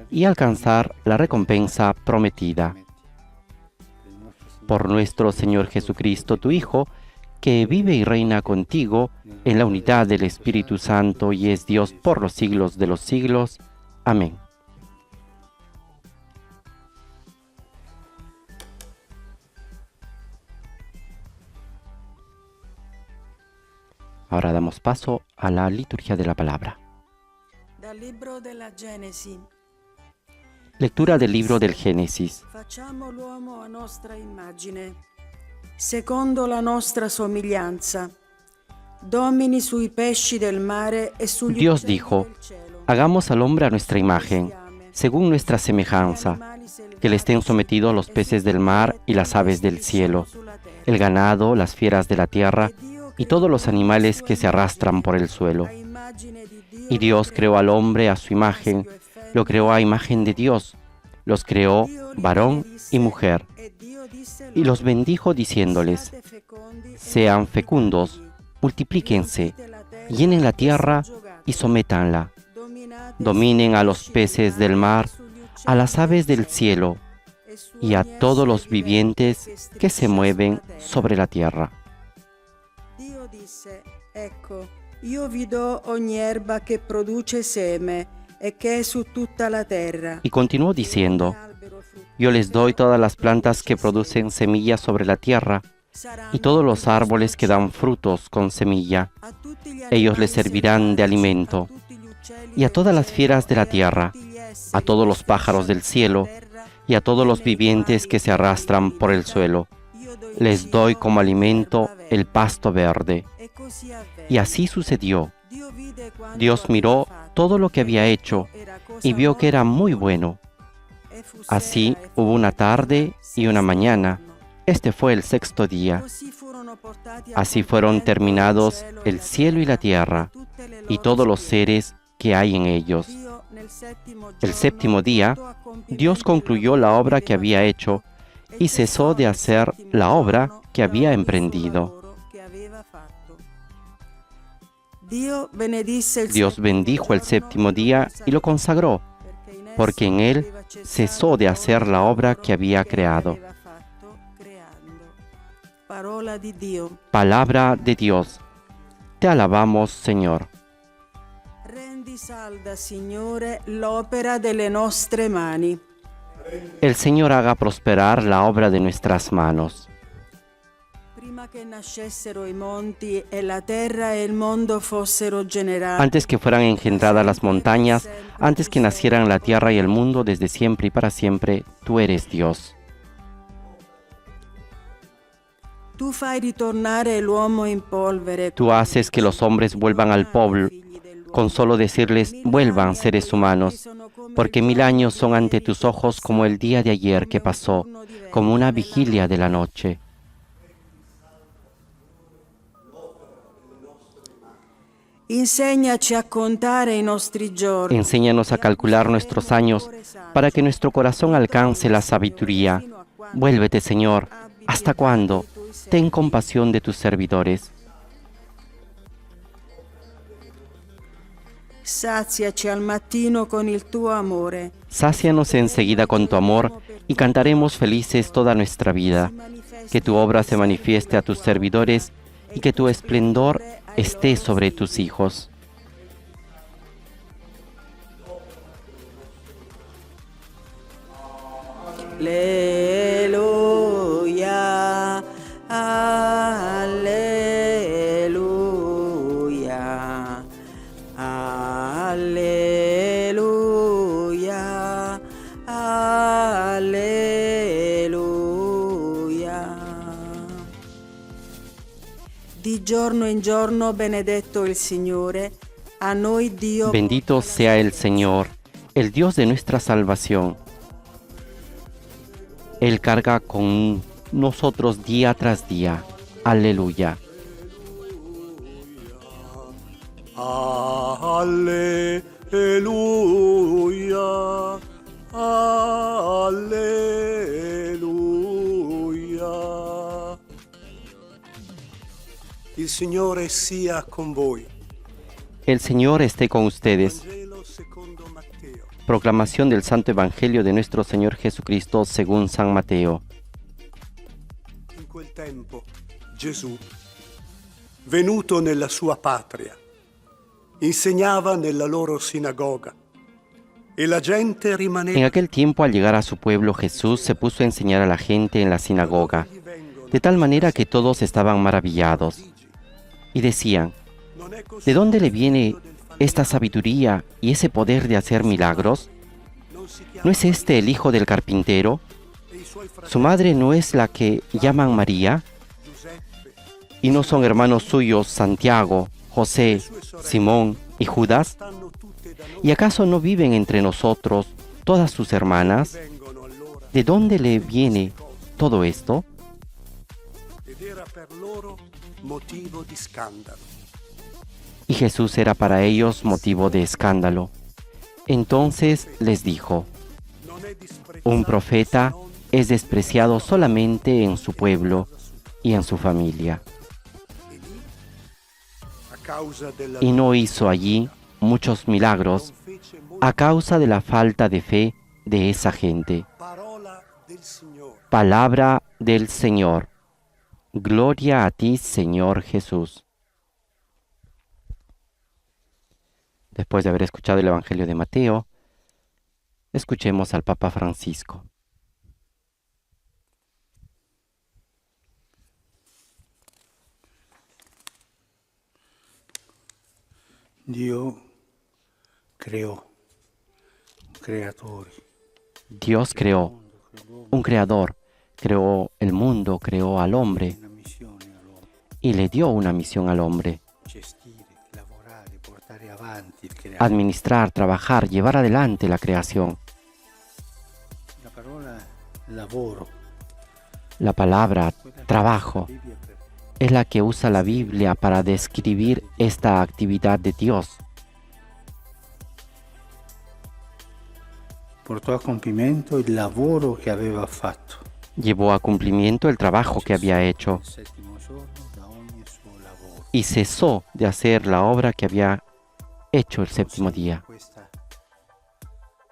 y alcanzar la recompensa prometida. Por nuestro Señor Jesucristo, tu Hijo, que vive y reina contigo en la unidad del Espíritu Santo y es Dios por los siglos de los siglos. Amén. Ahora damos paso a la liturgia de la palabra. Dal libro della Genesi. Lectura del libro del Génesis. Facciamo l'uomo a nostra immagine, secondo la nostra somiglianza. Domini sui pesci del mare e sugli Dios uccelli dijo, del cielo. hagamos al hombre a nuestra imagen, según nuestra semejanza, que le estén sometidos los peces del mar y las aves del cielo, el ganado, las fieras de la tierra y todos los animales que se arrastran por el suelo. Y Dios creó al hombre a su imagen, lo creó a imagen de Dios, los creó varón y mujer, y los bendijo diciéndoles, sean fecundos, multiplíquense, llenen la tierra y sométanla, dominen a los peces del mar, a las aves del cielo y a todos los vivientes que se mueven sobre la tierra. Dio disse, ecco, io vi do ogni erba che produce seme e che è su tutta la terra. Y continuó diciendo, yo les doy todas las plantas que producen semillas sobre la tierra, y todos los árboles que dan frutos con semilla. Ellos les servirán de alimento. Y a todas las fieras de la tierra, a todos los pájaros del cielo, y a todos los vivientes que se arrastran por el suelo, les doy como alimento el pasto verde. Y así sucedió. Dios miró todo lo que había hecho y vio que era muy bueno. Así hubo una tarde y una mañana. Este fue el sexto día. Así fueron terminados el cielo y la tierra y todos los seres que hay en ellos. El séptimo día, Dios concluyó la obra que había hecho y cesó de hacer la obra que había emprendido. Dios bendijo el séptimo día y lo consagró, porque en él cesó de hacer la obra que había creado. Palabra de Dios. Te alabamos, Señor. Rendi salda, Signore, l'opera delle nostre mani. El Señor haga prosperar la obra de nuestras manos. Prima che nascessero i monti e la terra e il mondo fossero generati. Antes que fueran engendradas las montañas, antes que nacieran la tierra y el mundo, desde siempre y para siempre, tú eres Dios. Tu fai ritornare l'uomo in polvere. Tú haces que los hombres vuelvan al polvo, con solo decirles, vuelvan seres humanos, porque 1000 años son ante tus ojos como el día de ayer que pasó, como una vigilia de la noche. Insegnaci a contare i nostri giorni. Enséñanos a calcular nuestros años para que nuestro corazón alcance la sabiduría. Vuélvete, Señor. ¿Hasta cuándo? Ten compasión de tus servidores. Saziaci al mattino con il tuo amore. Sácianos enseguida con tu amor y cantaremos felices toda nuestra vida. Que tu obra se manifieste a tus servidores y que tu esplendor esté sobre tus hijos. Alleluia, alleluia, alleluia, alleluia. Di giorno in giorno benedetto il Signore, a noi Dio. Bendito sea el Señor, el Dios de nuestra salvación. Él carga con nosotros día tras día. Aleluya. Alleluia, alleluia. Il Signore sia con voi. El Señor esté con ustedes. Vangelo secondo Matteo. Proclamación del Santo Evangelio de nuestro Señor Jesucristo según San Mateo. In quel tempo Gesù, venuto nella sua patria, insegnava nella loro sinagoga e la gente En rimaneva. aquel tiempo, al llegar a su pueblo, Jesús se puso a enseñar a la gente en la sinagoga, de tal manera que todos estaban maravillados y decían: ¿de dónde le viene esta sabiduría y ese poder de hacer milagros? ¿No es este el hijo del carpintero? ¿Su madre no es la que llaman María? ¿Y no son hermanos suyos Santiago, José, Simón y Judas? ¿Y acaso no viven entre nosotros todas sus hermanas? ¿De dónde le viene todo esto? Ed era per loro motivo di scandalo. Y Jesús era para ellos motivo de escándalo. Entonces les dijo: Non è disprezzato un profeta se non es despreciado solamente en su pueblo y en su familia. a causa della Y no hizo allí muchos milagros non fece molta a causa de la falta de fe de esa gente. parola del Signore. Palabra del Señor. Gloria a ti, Señor Jesús. Después de haber escuchado el Evangelio de Mateo, escuchemos al Papa Francisco. Dio creò creatori, Dios creó un creador, creó el mundo, creó al hombre una missione all'uomo, y le dio una misión al hombre: gestire, lavorare, portare avanti il creato. administrar, trabajar, llevar adelante la creación. La parola lavoro, La palabra quella che trabajo la Bibbia per- es la que usa la Biblia para describir esta actividad de Dios. portò a compimento il lavoro che aveva fatto. Llevó a cumplimiento el trabajo que había hecho Il settimo giorno da ogni suo lavoro. y cesó de hacer la obra que había hecho el séptimo día.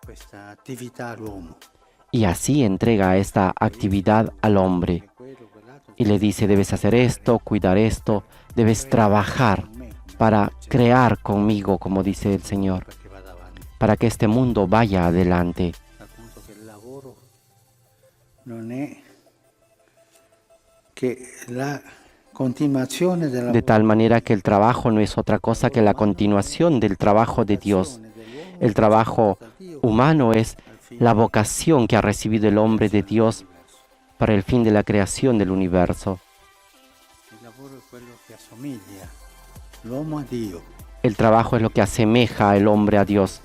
Questa attività all'uomo. Y así entrega esta actividad al hombre y le dice: debes hacer esto, cuidar esto, debes trabajar para crear conmigo, como dice el Señor, Perché vada avanti. para que este mundo vaya adelante. Al punto che il lavoro non è che la continuazione della De tal manera que el trabajo no es otra cosa que la continuación del trabajo de Dios. El trabajo humano es la vocación que ha recibido el hombre de Dios para el fin de la creación del universo. Il lavoro è quello che assomiglia l'uomo a Dio. El trabajo es lo que asemeja al hombre a Dios,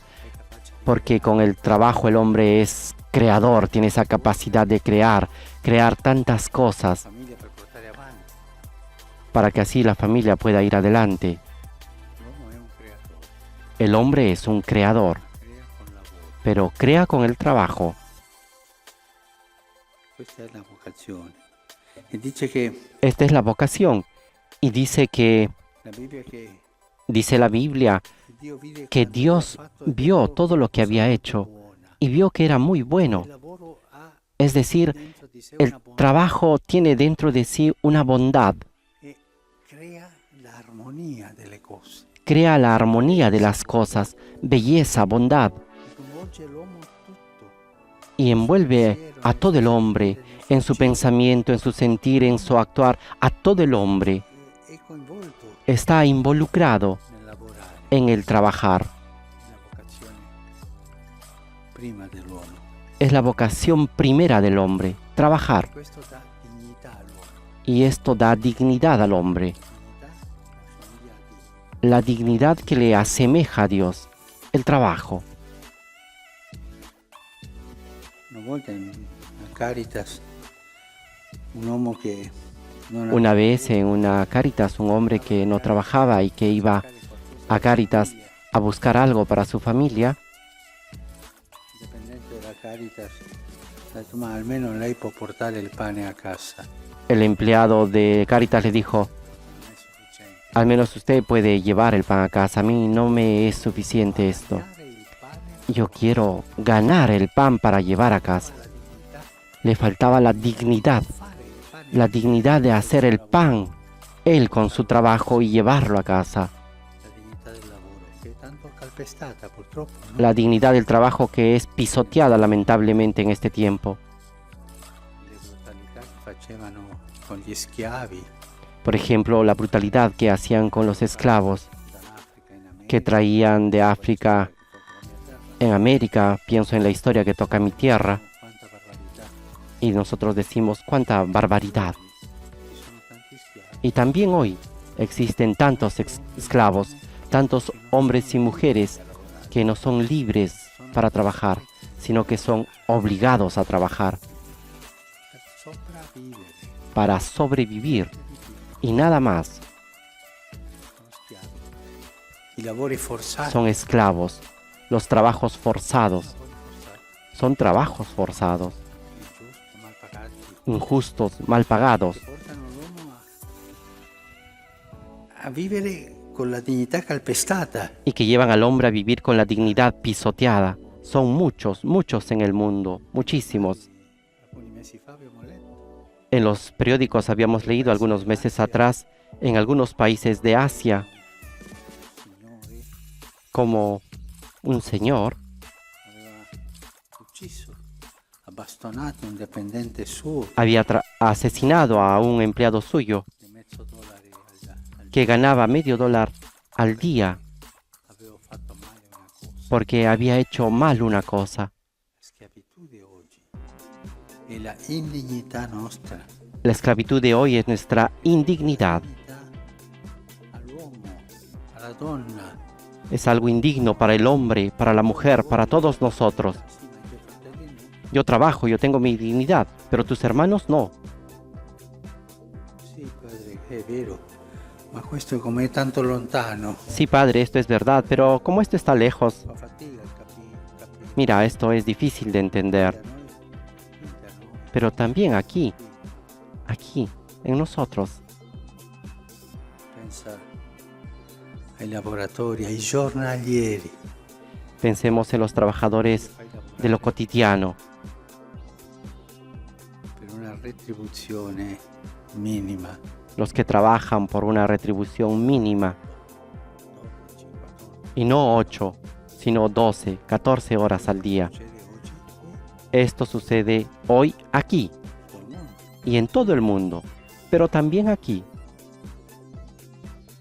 porque con el trabajo el hombre es creador, tiene esa capacidad de crear tantas cosas Famiglia per portare avanti. para que así la familia pueda ir adelante. L'uomo è un creatore, El hombre es un creador, crea con lavoro. pero crea con el trabajo. Questa è la vocazione. E dice che Esta es la vocación. Y dice la Bibbia che la Biblia, Dio vide que quanto Dios aveva fatto e vio vedeva todo lo que cosa había era hecho buona. y vio que era muy bueno. Il lavoro ha Es decir, dentro di sé el una bontà trabajo tiene dentro de sí una bondad, e crea l'armonia delle cose. crea la armonía de las cosas, belleza, bondad, E coinvolge l'uomo tutto. y envuelve a todo el hombre en su pensamiento, en su sentir, en su actuar. A todo el hombre è coinvolto está involucrado nel lavorare, en el trabajar. nella vocazione prima dell'uomo. Es la vocación primera del hombre, trabajar. Questo dà dignità all'uomo, Y esto da dignidad al hombre, dignità assomiglia a Dio. la dignidad que le asemeja a Dios, el trabajo. Una volta in Caritas un uomo che non Una vez en una Cáritas, un hombre que no trabajaba y que iba a Cáritas a buscar algo para su familia, il dipendente della Caritas ha detto: ma almeno lei può portare il pane a casa. el empleado de Cáritas le dijo, Non è sufficiente. al menos usted puede llevar el pan a casa, a mí no me es suficiente esto. Dare il pane Yo quiero ganar el pan para llevar a casa. alla dignità, Le faltaba fare il pane, la dignidad de hacer el pan, él con su trabajo y llevarlo a casa. la dignità del lavoro, che è tanto calpestata purtroppo, no? La dignidad del trabajo que es pisoteada lamentablemente en este tiempo. Le brutalità che facevano con gli schiavi Por ejemplo, la brutalidad que hacían con los esclavos dall'Africa in America, que traían de África che tocca la mia terra, en América. Pienso en la historia que toca mi tierra quanta barbarità. y nosotros decimos cuánta barbaridad. Ci sono tanti schiavi. Y también hoy existen tantos esclavos, tantos hombres y mujeres que no son libres para trabajar, sino que son obligados a trabajar Per sopravvivere para sobrevivir y nada más. sono schiavi. I lavori forzati, Son esclavos. Los trabajos forzados son trabajos forzados, ingiusti, mal pagati, injustos, mal pagados, che portano l'uomo a vivere con la dignità calpestata. y que llevan al hombre a vivir con la dignidad pisoteada. Son muchos, muchos en el mundo, muchísimos. Alcuni mesi fa abbiamo letto En los periódicos habíamos leído algunos meses atrás en algunos países de Asia signori como un señor aveva ucciso, abbastonato un dipendente suo había asesinado a un empleado suyo di $0,5 al que ganaba $0,5 al día avevo fatto male una cosa. porque había hecho mal una cosa. La schiavitù di oggi è la indignità nostra. La esclavitud de hoy es nuestra indignidad. Dignità all'uomo, alla donna. Es algo indigno para el hombre, para la mujer, para todos nosotros. Sì, ma i tuoi fratelli no. Yo trabajo, yo tengo mi dignidad, pero tus hermanos no. Sì, padre, è vero. Ma questo com'è tanto lontano. Sí, padre, esto es verdad, pero como esto está lejos, Fa fatica a capire. mira, esto es difícil de entender. Pero también aquí, en nosotros, Pensa ai lavoratori, ai giornalieri. pensemos en los trabajadores Fai lavorare de lo cotidiano, per una retribuzione minima. los que trabajan por una retribución mínima, 12, 14. y no 8, sino 12, 14 horas al día. Succede oggi Esto sucede hoy aquí nel mondo. y en todo el mundo, pero también aquí.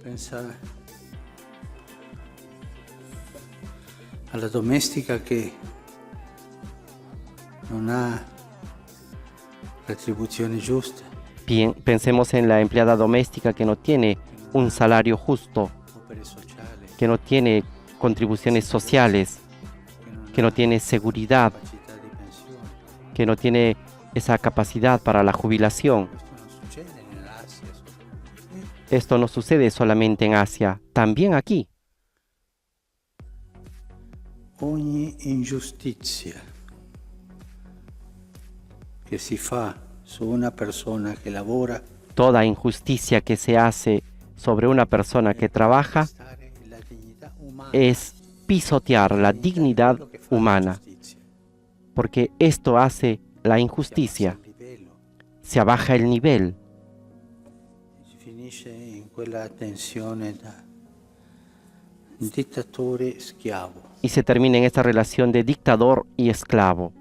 Pensa alla domestica che non ha retribuzione giusta, Pensemos en la empleada doméstica que no tiene un salario justo, opere sociali, que no tiene contribuciones sociales, que no tiene seguridad, capacità di pensione. que no tiene esa capacidad para la jubilación. Questo non succede nell'Asia solo. Esto no sucede solamente en Asia, también aquí. Ogni ingiustizia che si fa su una persona che lavora Toda injusticia que se hace sobre una persona que trabaja stare la dignità umana. es pisotear la dignidad Quello che fa la humana, giustizia. porque esto hace la injusticia, Si abbassa il livello, se abaja el nivel si finisce in quella tensione da dittatore schiavo. y se termina en esta relación de dictador y esclavo.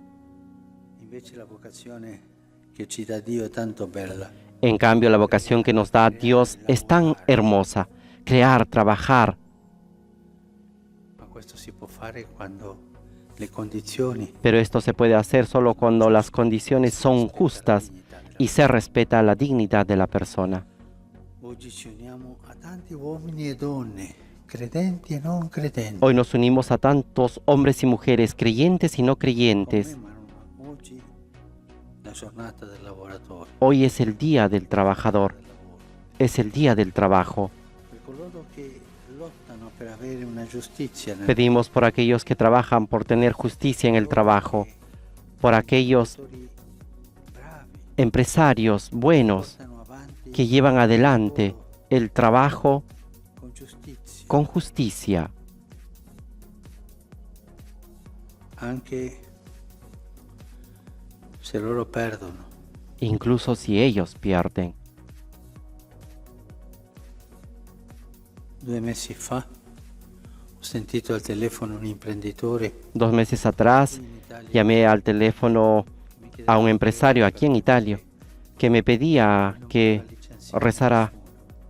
Invece la vocazione che ci dà Dio è tanto bella. En cambio, la vocación que nos da Dios es tan hermosa. Crear, trabajar. Ma questo si può fare quando le condizioni Pero esto se puede hacer solo cuando las condiciones son justas y se respeta la dignidad de la persona. oggi ci uniamo a tanti uomini e donne, credenti e non credenti. Hoy nos unimos a tantos hombres y mujeres, creyentes y no creyentes. Commemorano oggi la giornata del lavoratore. Hoy es el día del trabajador. Es el día del trabajo. Per coloro che lottano per avere una giustizia nel Pedimos por aquellos que trabajan por tener justicia en el trabajo, por aquellos lavoratori bravi, empresarios buenos portano avanti que llevan adelante el trabajo con giustizia, con justicia, anche se loro perdono. incluso si ellos pierden. 2 mesi fa ho sentito al telefono un imprenditore 2 meses atrás in Italia llamé al teléfono che mi chiedeva a un empresario aquí en Italia que me pedía que rezara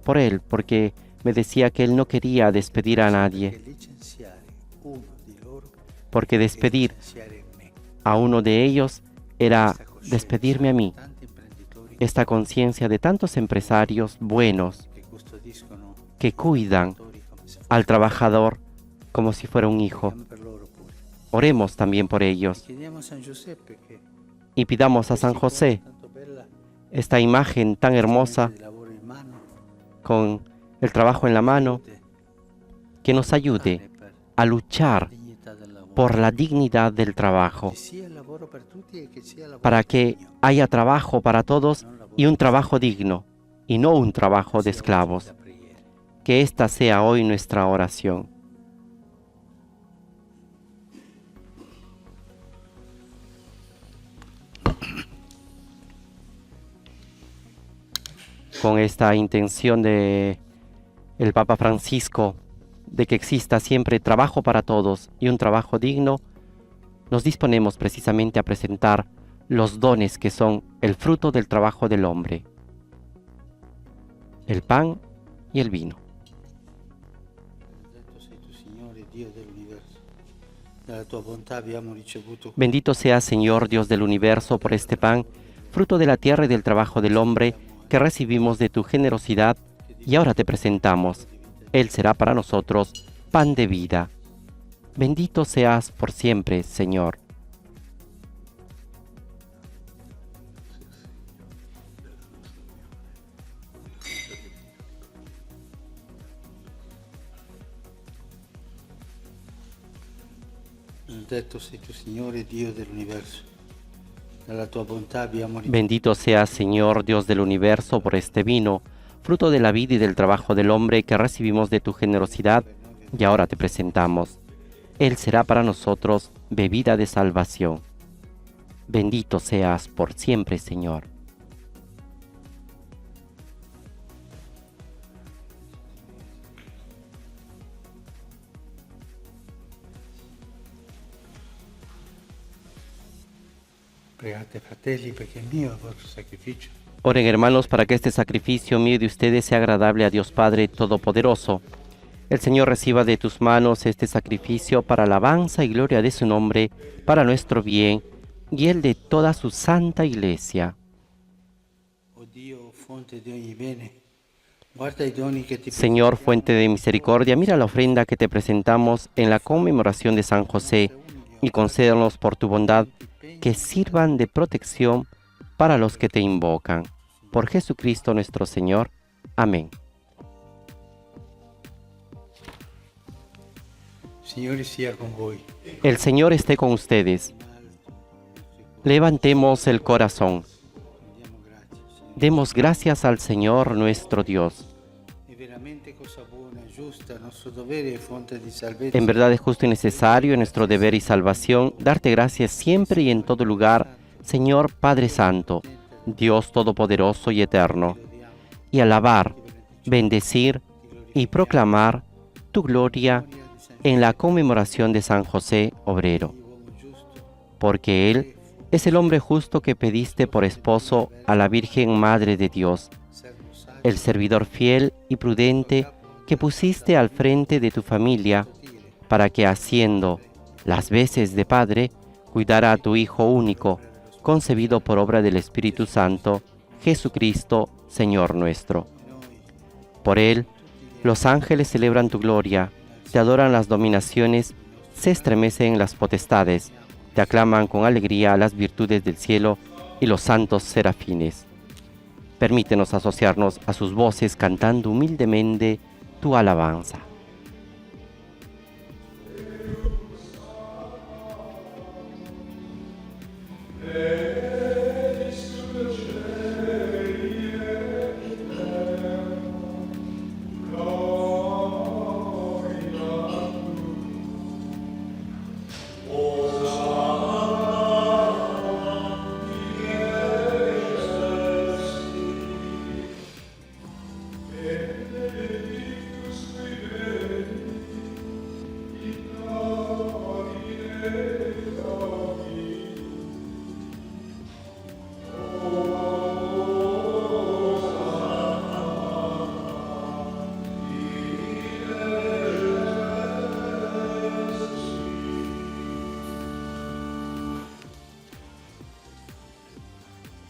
por él porque me decía que él no quería despedir a nadie, che licenziare uno di loro porque è despedir licenziare me. a uno de ellos era Questa coscienza despedirme a mí. di tanti imprenditori Esta conciencia de tantos empresarios buenos che custodiscono que cuidan i lavoratori come se al trabajador como si fuera un hijo. fossero per loro pure. Oremos también por ellos Chiediamo a San Giuseppe che y pidamos a San José tanto bella esta imagen tan hermosa di lavoro in mano con el trabajo en la mano que nos ayude a luchar dignità del lavoro. por la dignidad del trabajo, Che sia il lavoro per tutti e che sia il lavoro para que degno, haya trabajo para todos non lavoro y un trabajo digno y no un trabajo de esclavos. da preghiera. Que esta sea hoy nuestra oración. Con esta intención de el Papa Francisco de que exista siempre trabajo para todos y un trabajo digno, nos disponemos precisamente a presentar los dones que son el fruto del trabajo del hombre, el pan y el vino. Benedetto sei tu, Signore, Dio dell'universo. Dalla tua bontà abbiamo ricevuto Bendito seas, Señor Dios del universo, por este pan, fruto de la tierra y del trabajo del hombre, que recibimos de tu generosidad, y ahora te presentamos. Él será para nosotros pan de vida. Bendito seas por siempre, Señor. Benedetto sei tu, Signore, Dio dell'universo. Dalla tua bontà abbiamo ricevuto Bendito seas, Señor Dios del universo, por este vino, fruto de la vida y del trabajo del hombre que recibimos de tu generosidad, y ahora te presentamos. Él será para nosotros bebida de salvación. Bendito seas por siempre, Señor. Pregate, fratelli, perché è mio il vostro sacrificio. Oren, hermanos, para que este sacrificio mío y de ustedes sea agradable a Dios Padre Todopoderoso. El Señor reciba de tus manos este sacrificio para alabanza y gloria de su nombre, para nuestro bien y el de toda su santa iglesia. O Dio, fonte di ogni bene, guarda i doni che ti Señor, fuente de misericordia, mira la ofrenda que te presentamos en la conmemoración de San José y concédenos por tu bondad que sirvan de protección para los que te invocan. Por Jesucristo nuestro Señor. Amén. Signore sia con voi. El Señor esté con ustedes. Levantemos el corazón. Diamo grazie, Signore. Demos gracias al Señor nuestro Dios. È veramente cosa buona e giusta, nostro dovere e fonte di salvezza. En verdad es justo y necesario, en nuestro deber y salvación, darte gracias siempre y en todo lugar, Señor Padre Santo, Dios Todopoderoso y Eterno, y alabar, bendecir y proclamar tu gloria en la conmemoración de San José Obrero, Uomo giusto, porque Él Es el hombre justo que pediste por esposo a la Virgen Madre de Dios, el servidor fiel y prudente que pusiste al frente de tu familia para que, haciendo las veces de padre, cuidara a tu Hijo único, concebido por obra del Espíritu Santo, Jesucristo, Señor nuestro. Por él, los ángeles celebran tu gloria, te adoran las dominaciones, se estremecen las potestades, te aclaman con alegría las virtudes del cielo y los santos serafines. Permítenos asociarnos a sus voces cantando humildemente tu alabanza.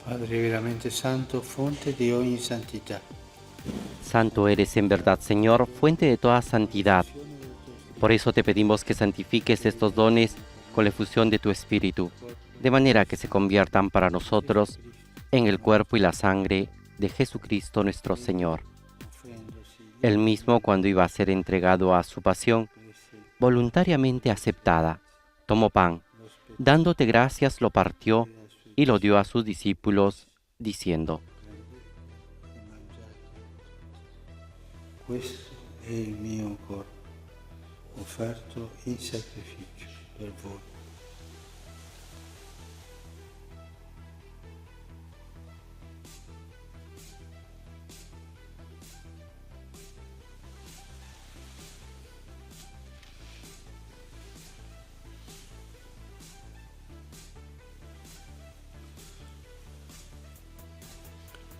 Padre veramente santo, fonte di ogni santità. Santo eres en verdad, Señor, fuente de toda santidad. Por eso te pedimos que santifiques estos dones con la efusión de tu Espíritu, de manera que se conviertan para nosotros en el cuerpo y la sangre de Jesucristo nuestro Señor. Él mismo, cuando iba a ser entregado a su pasión, voluntariamente aceptada, tomó pan, dándote gracias, lo partió y lo dio a sus discípulos, diciendo: Questo è il mio corpo, offerto in sacrificio per voi.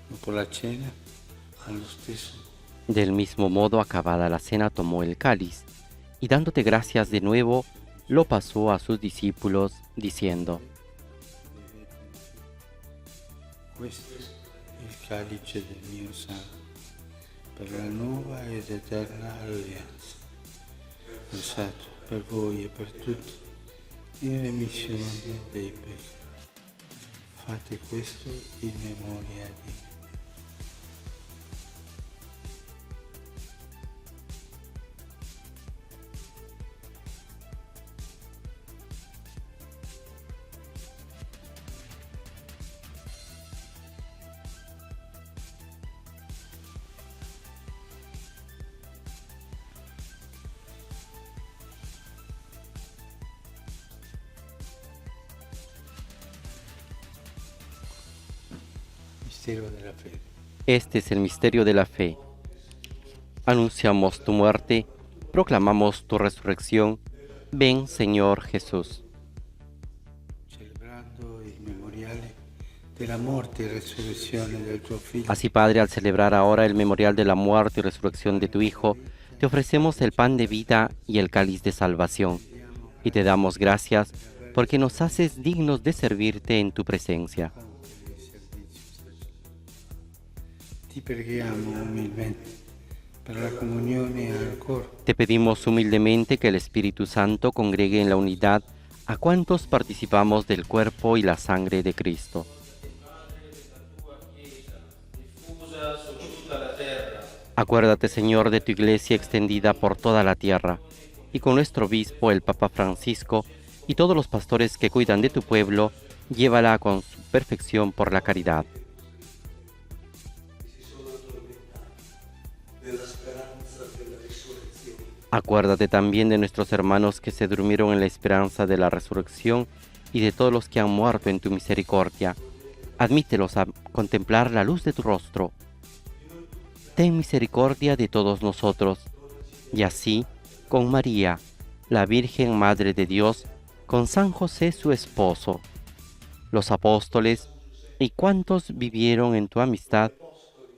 Dopo la cena, allo stesso Del mismo modo, acabada la cena, tomó el cáliz, y dándote gracias de nuevo, lo pasó a sus discípulos, diciendo: Questo è il calice del mio sangue, per la nuova ed eterna alleanza, versato per voi e per tutti in remissione dei peccati. Fate questo in memoria di me. Mistero della fede. Este es el misterio de la fe. Anunciamos tu muerte, proclamamos tu resurrección. Ven, Señor Jesús. Celebrando il memoriale della morte e resurrezione del tuo Figlio, Así, Padre, al celebrar ahora el memorial de la muerte y resurrección de tu Hijo, te ofrecemos el pan de vida y el cáliz de salvación, y te damos gracias porque nos haces dignos de servirte en tu presencia. ti preghiamo umilmente per la comunione al corpo Te pedimos humildemente que el Espíritu Santo congregue en la unidad a cuantos participamos del cuerpo y la sangre de Cristo. Acuérdate, Señor, de tu iglesia extendida por toda la tierra, y con nuestro obispo, el Papa Francisco, y todos los pastores que cuidan de tu pueblo, llévala con su perfección por la caridad. Acuérdate también de nuestros hermanos que se durmieron en la esperanza de la resurrección y de todos los que han muerto en tu misericordia. Admítelos a contemplar la luz de tu rostro. Ten misericordia de todos nosotros, y así, con María, la Virgen Madre de Dios, con San José su esposo, los apóstoles y cuantos vivieron en tu amistad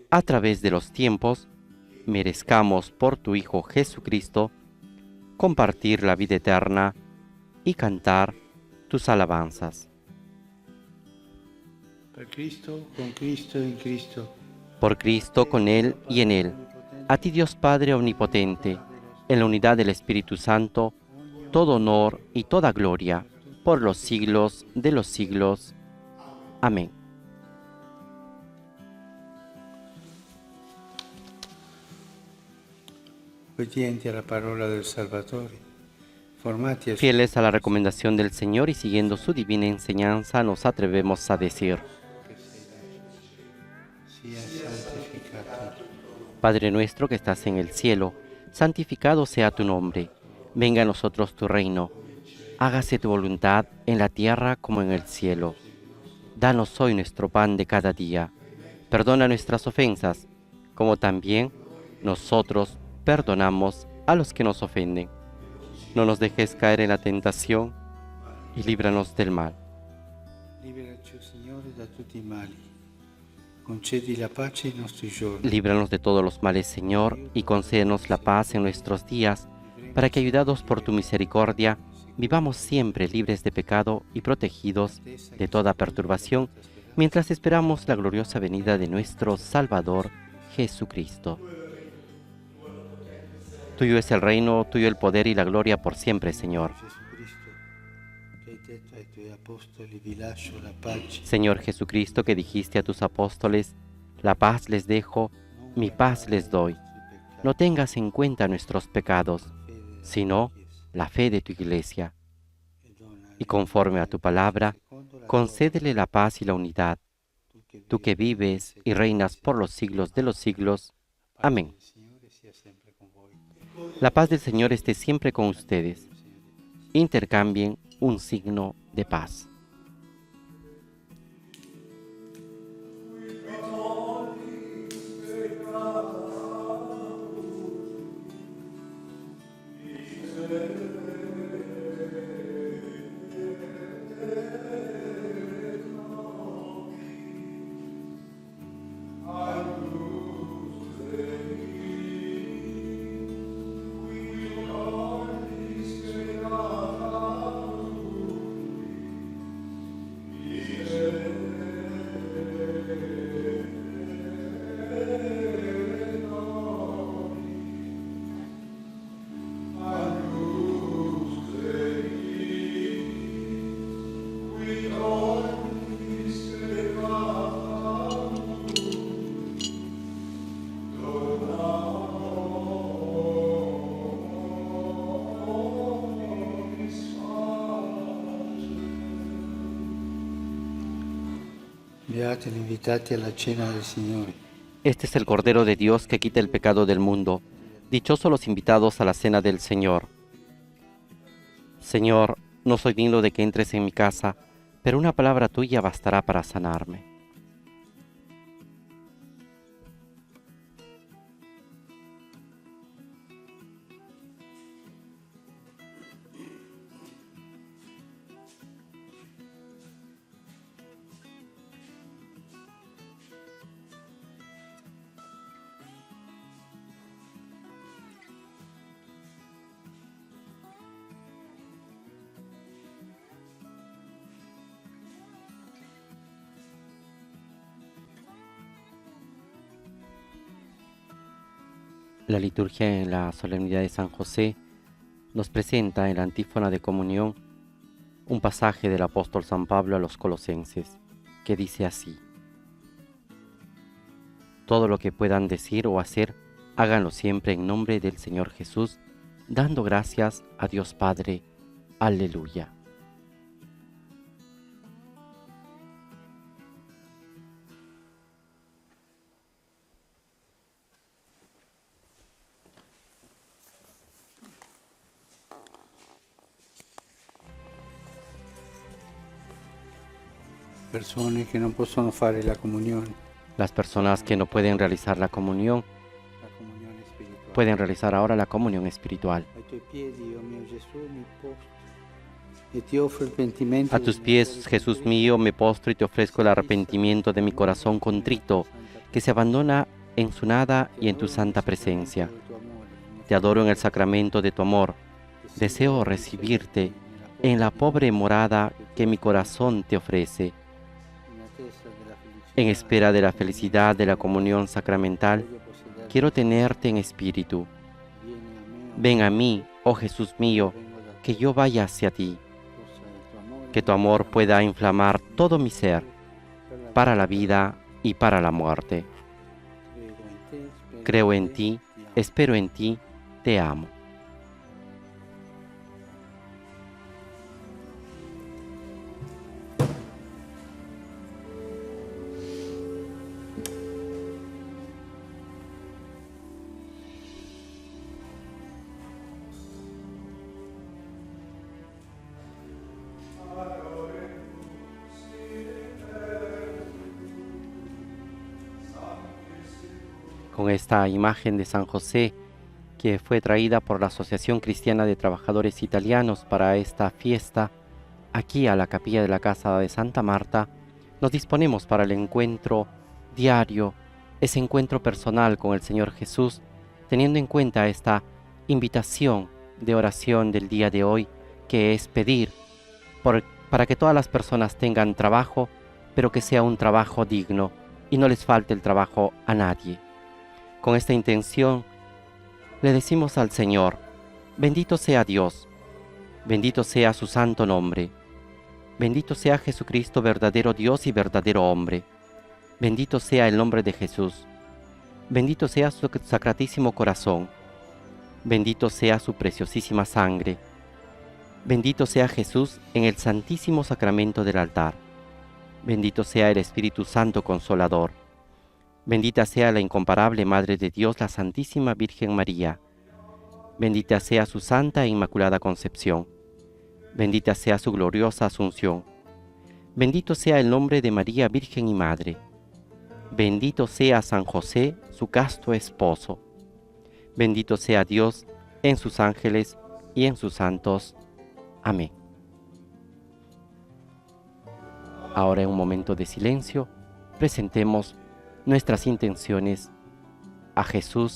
a través de los tiempos, merezcamos por tu Hijo Jesucristo compartir la vida eterna y cantar tus alabanzas. Per Cristo, con Cristo, in Cristo. Por Cristo, con Él y en Él, a ti Dios Padre Omnipotente, en la unidad del Espíritu Santo, todo honor y toda gloria, por los siglos de los siglos. Amén. Obbedienti alla parola del Salvatore, formati a Fieles a la recomendación del Señor y siguiendo su divina enseñanza, nos atrevemos a decir: sia santificato. Padre nuestro que estás en el cielo, santificado sea tu nombre. Venga a nosotros tu reino. Hágase tu voluntad en la tierra como en el cielo. Danos hoy nuestro pan de cada día. Perdona nuestras ofensas, como también nosotros perdonamos a los que nos ofenden. No nos dejes caer en la tentación y líbranos del mal. Liberaci, Signore, da tutti i mali. Concedi la pace ai nostri giorni. Líbranos de todos los males, Señor, y concédenos la paz en nuestros días, para que, ayudados por tu misericordia, vivamos siempre libres de pecado y protegidos de toda perturbación, mientras esperamos la gloriosa venida de nuestro Salvador Jesucristo. Tuyo es el reino, tuyo el poder y la gloria por siempre, Señor. Jesucristo, che hai detto ai tuoi apostoli, vi lascio la pace. Señor Jesucristo, que dijiste a tus apóstoles, la paz les dejo, mi paz les doy. No tengas en cuenta nuestros pecados, sino la fe de tu Iglesia. Y conforme a tu palabra, concédele la paz y la unidad, tú que vives y reinas por los siglos de los siglos. Amén. La paz del Señor esté siempre con ustedes. Intercambien un signo de paz. Beati gli invitati alla cena del Signore. Este es el Cordero de Dios que quita el pecado del mundo. Dichosos los invitados a la cena del Señor. Señor, no soy digno de que entres en mi casa, pero una palabra tuya bastará para sanarme. La liturgia en la solemnidad de San José nos presenta en la antífona de comunión un pasaje del apóstol San Pablo a los colosenses, que dice así: todo lo que puedan decir o hacer, háganlo siempre en nombre del Señor Jesús, dando gracias a Dios Padre. Aleluya. Persone che non possono fare la comunione Las personas que no pueden realizar la comunión spirituale. pueden realizar ahora la comunión espiritual. Ai tuoi piedi, oh mio Gesù, mi posto e ti offro il pentimento A tus pies, Jesús mío, me postro y te ofrezco el arrepentimiento de mi corazón contrito, que se abandona en su nada y en tu santa presencia. Te adoro en el sacramento de tu amor. Deseo recibirte en la pobre morada que mi corazón te ofrece. En espera de la felicidad de la comunión sacramental, quiero tenerte en espíritu. Ven a mí, oh Jesús mío, que yo vaya hacia ti. Que tu amor pueda inflamar todo mi ser, para la vida y para la muerte. Creo en ti, espero en ti, te amo. Con esta imagen de San José, que fue traída por la Asociación Cristiana de Trabajadores Italianos para esta fiesta, aquí a la capilla de la Casa de Santa Marta, nos disponemos para el encuentro diario, ese encuentro personal con el Señor Jesús, teniendo en cuenta esta invitación de oración del día de hoy, que es pedir para que todas las personas tengan trabajo, pero que sea un trabajo digno y no les falte el trabajo a nadie. Con esta intención, le decimos al Señor, bendito sea Dios, bendito sea su santo nombre, bendito sea Jesucristo, verdadero Dios y verdadero hombre, bendito sea el nombre de Jesús, bendito sea su sacratísimo corazón, bendito sea su preciosísima sangre, bendito sea Jesús en el santísimo sacramento del altar, bendito sea el Espíritu Santo Consolador. Bendita sea la incomparable Madre de Dios, la Santísima Virgen María. Bendita sea su santa e inmaculada concepción. Bendita sea su gloriosa asunción. Bendito sea el nombre de María Virgen y Madre. Bendito sea San José, su casto esposo. Bendito sea Dios en sus ángeles y en sus santos. Amén. Ahora, en un momento de silencio, presentemos nuestras intenciones a Jesús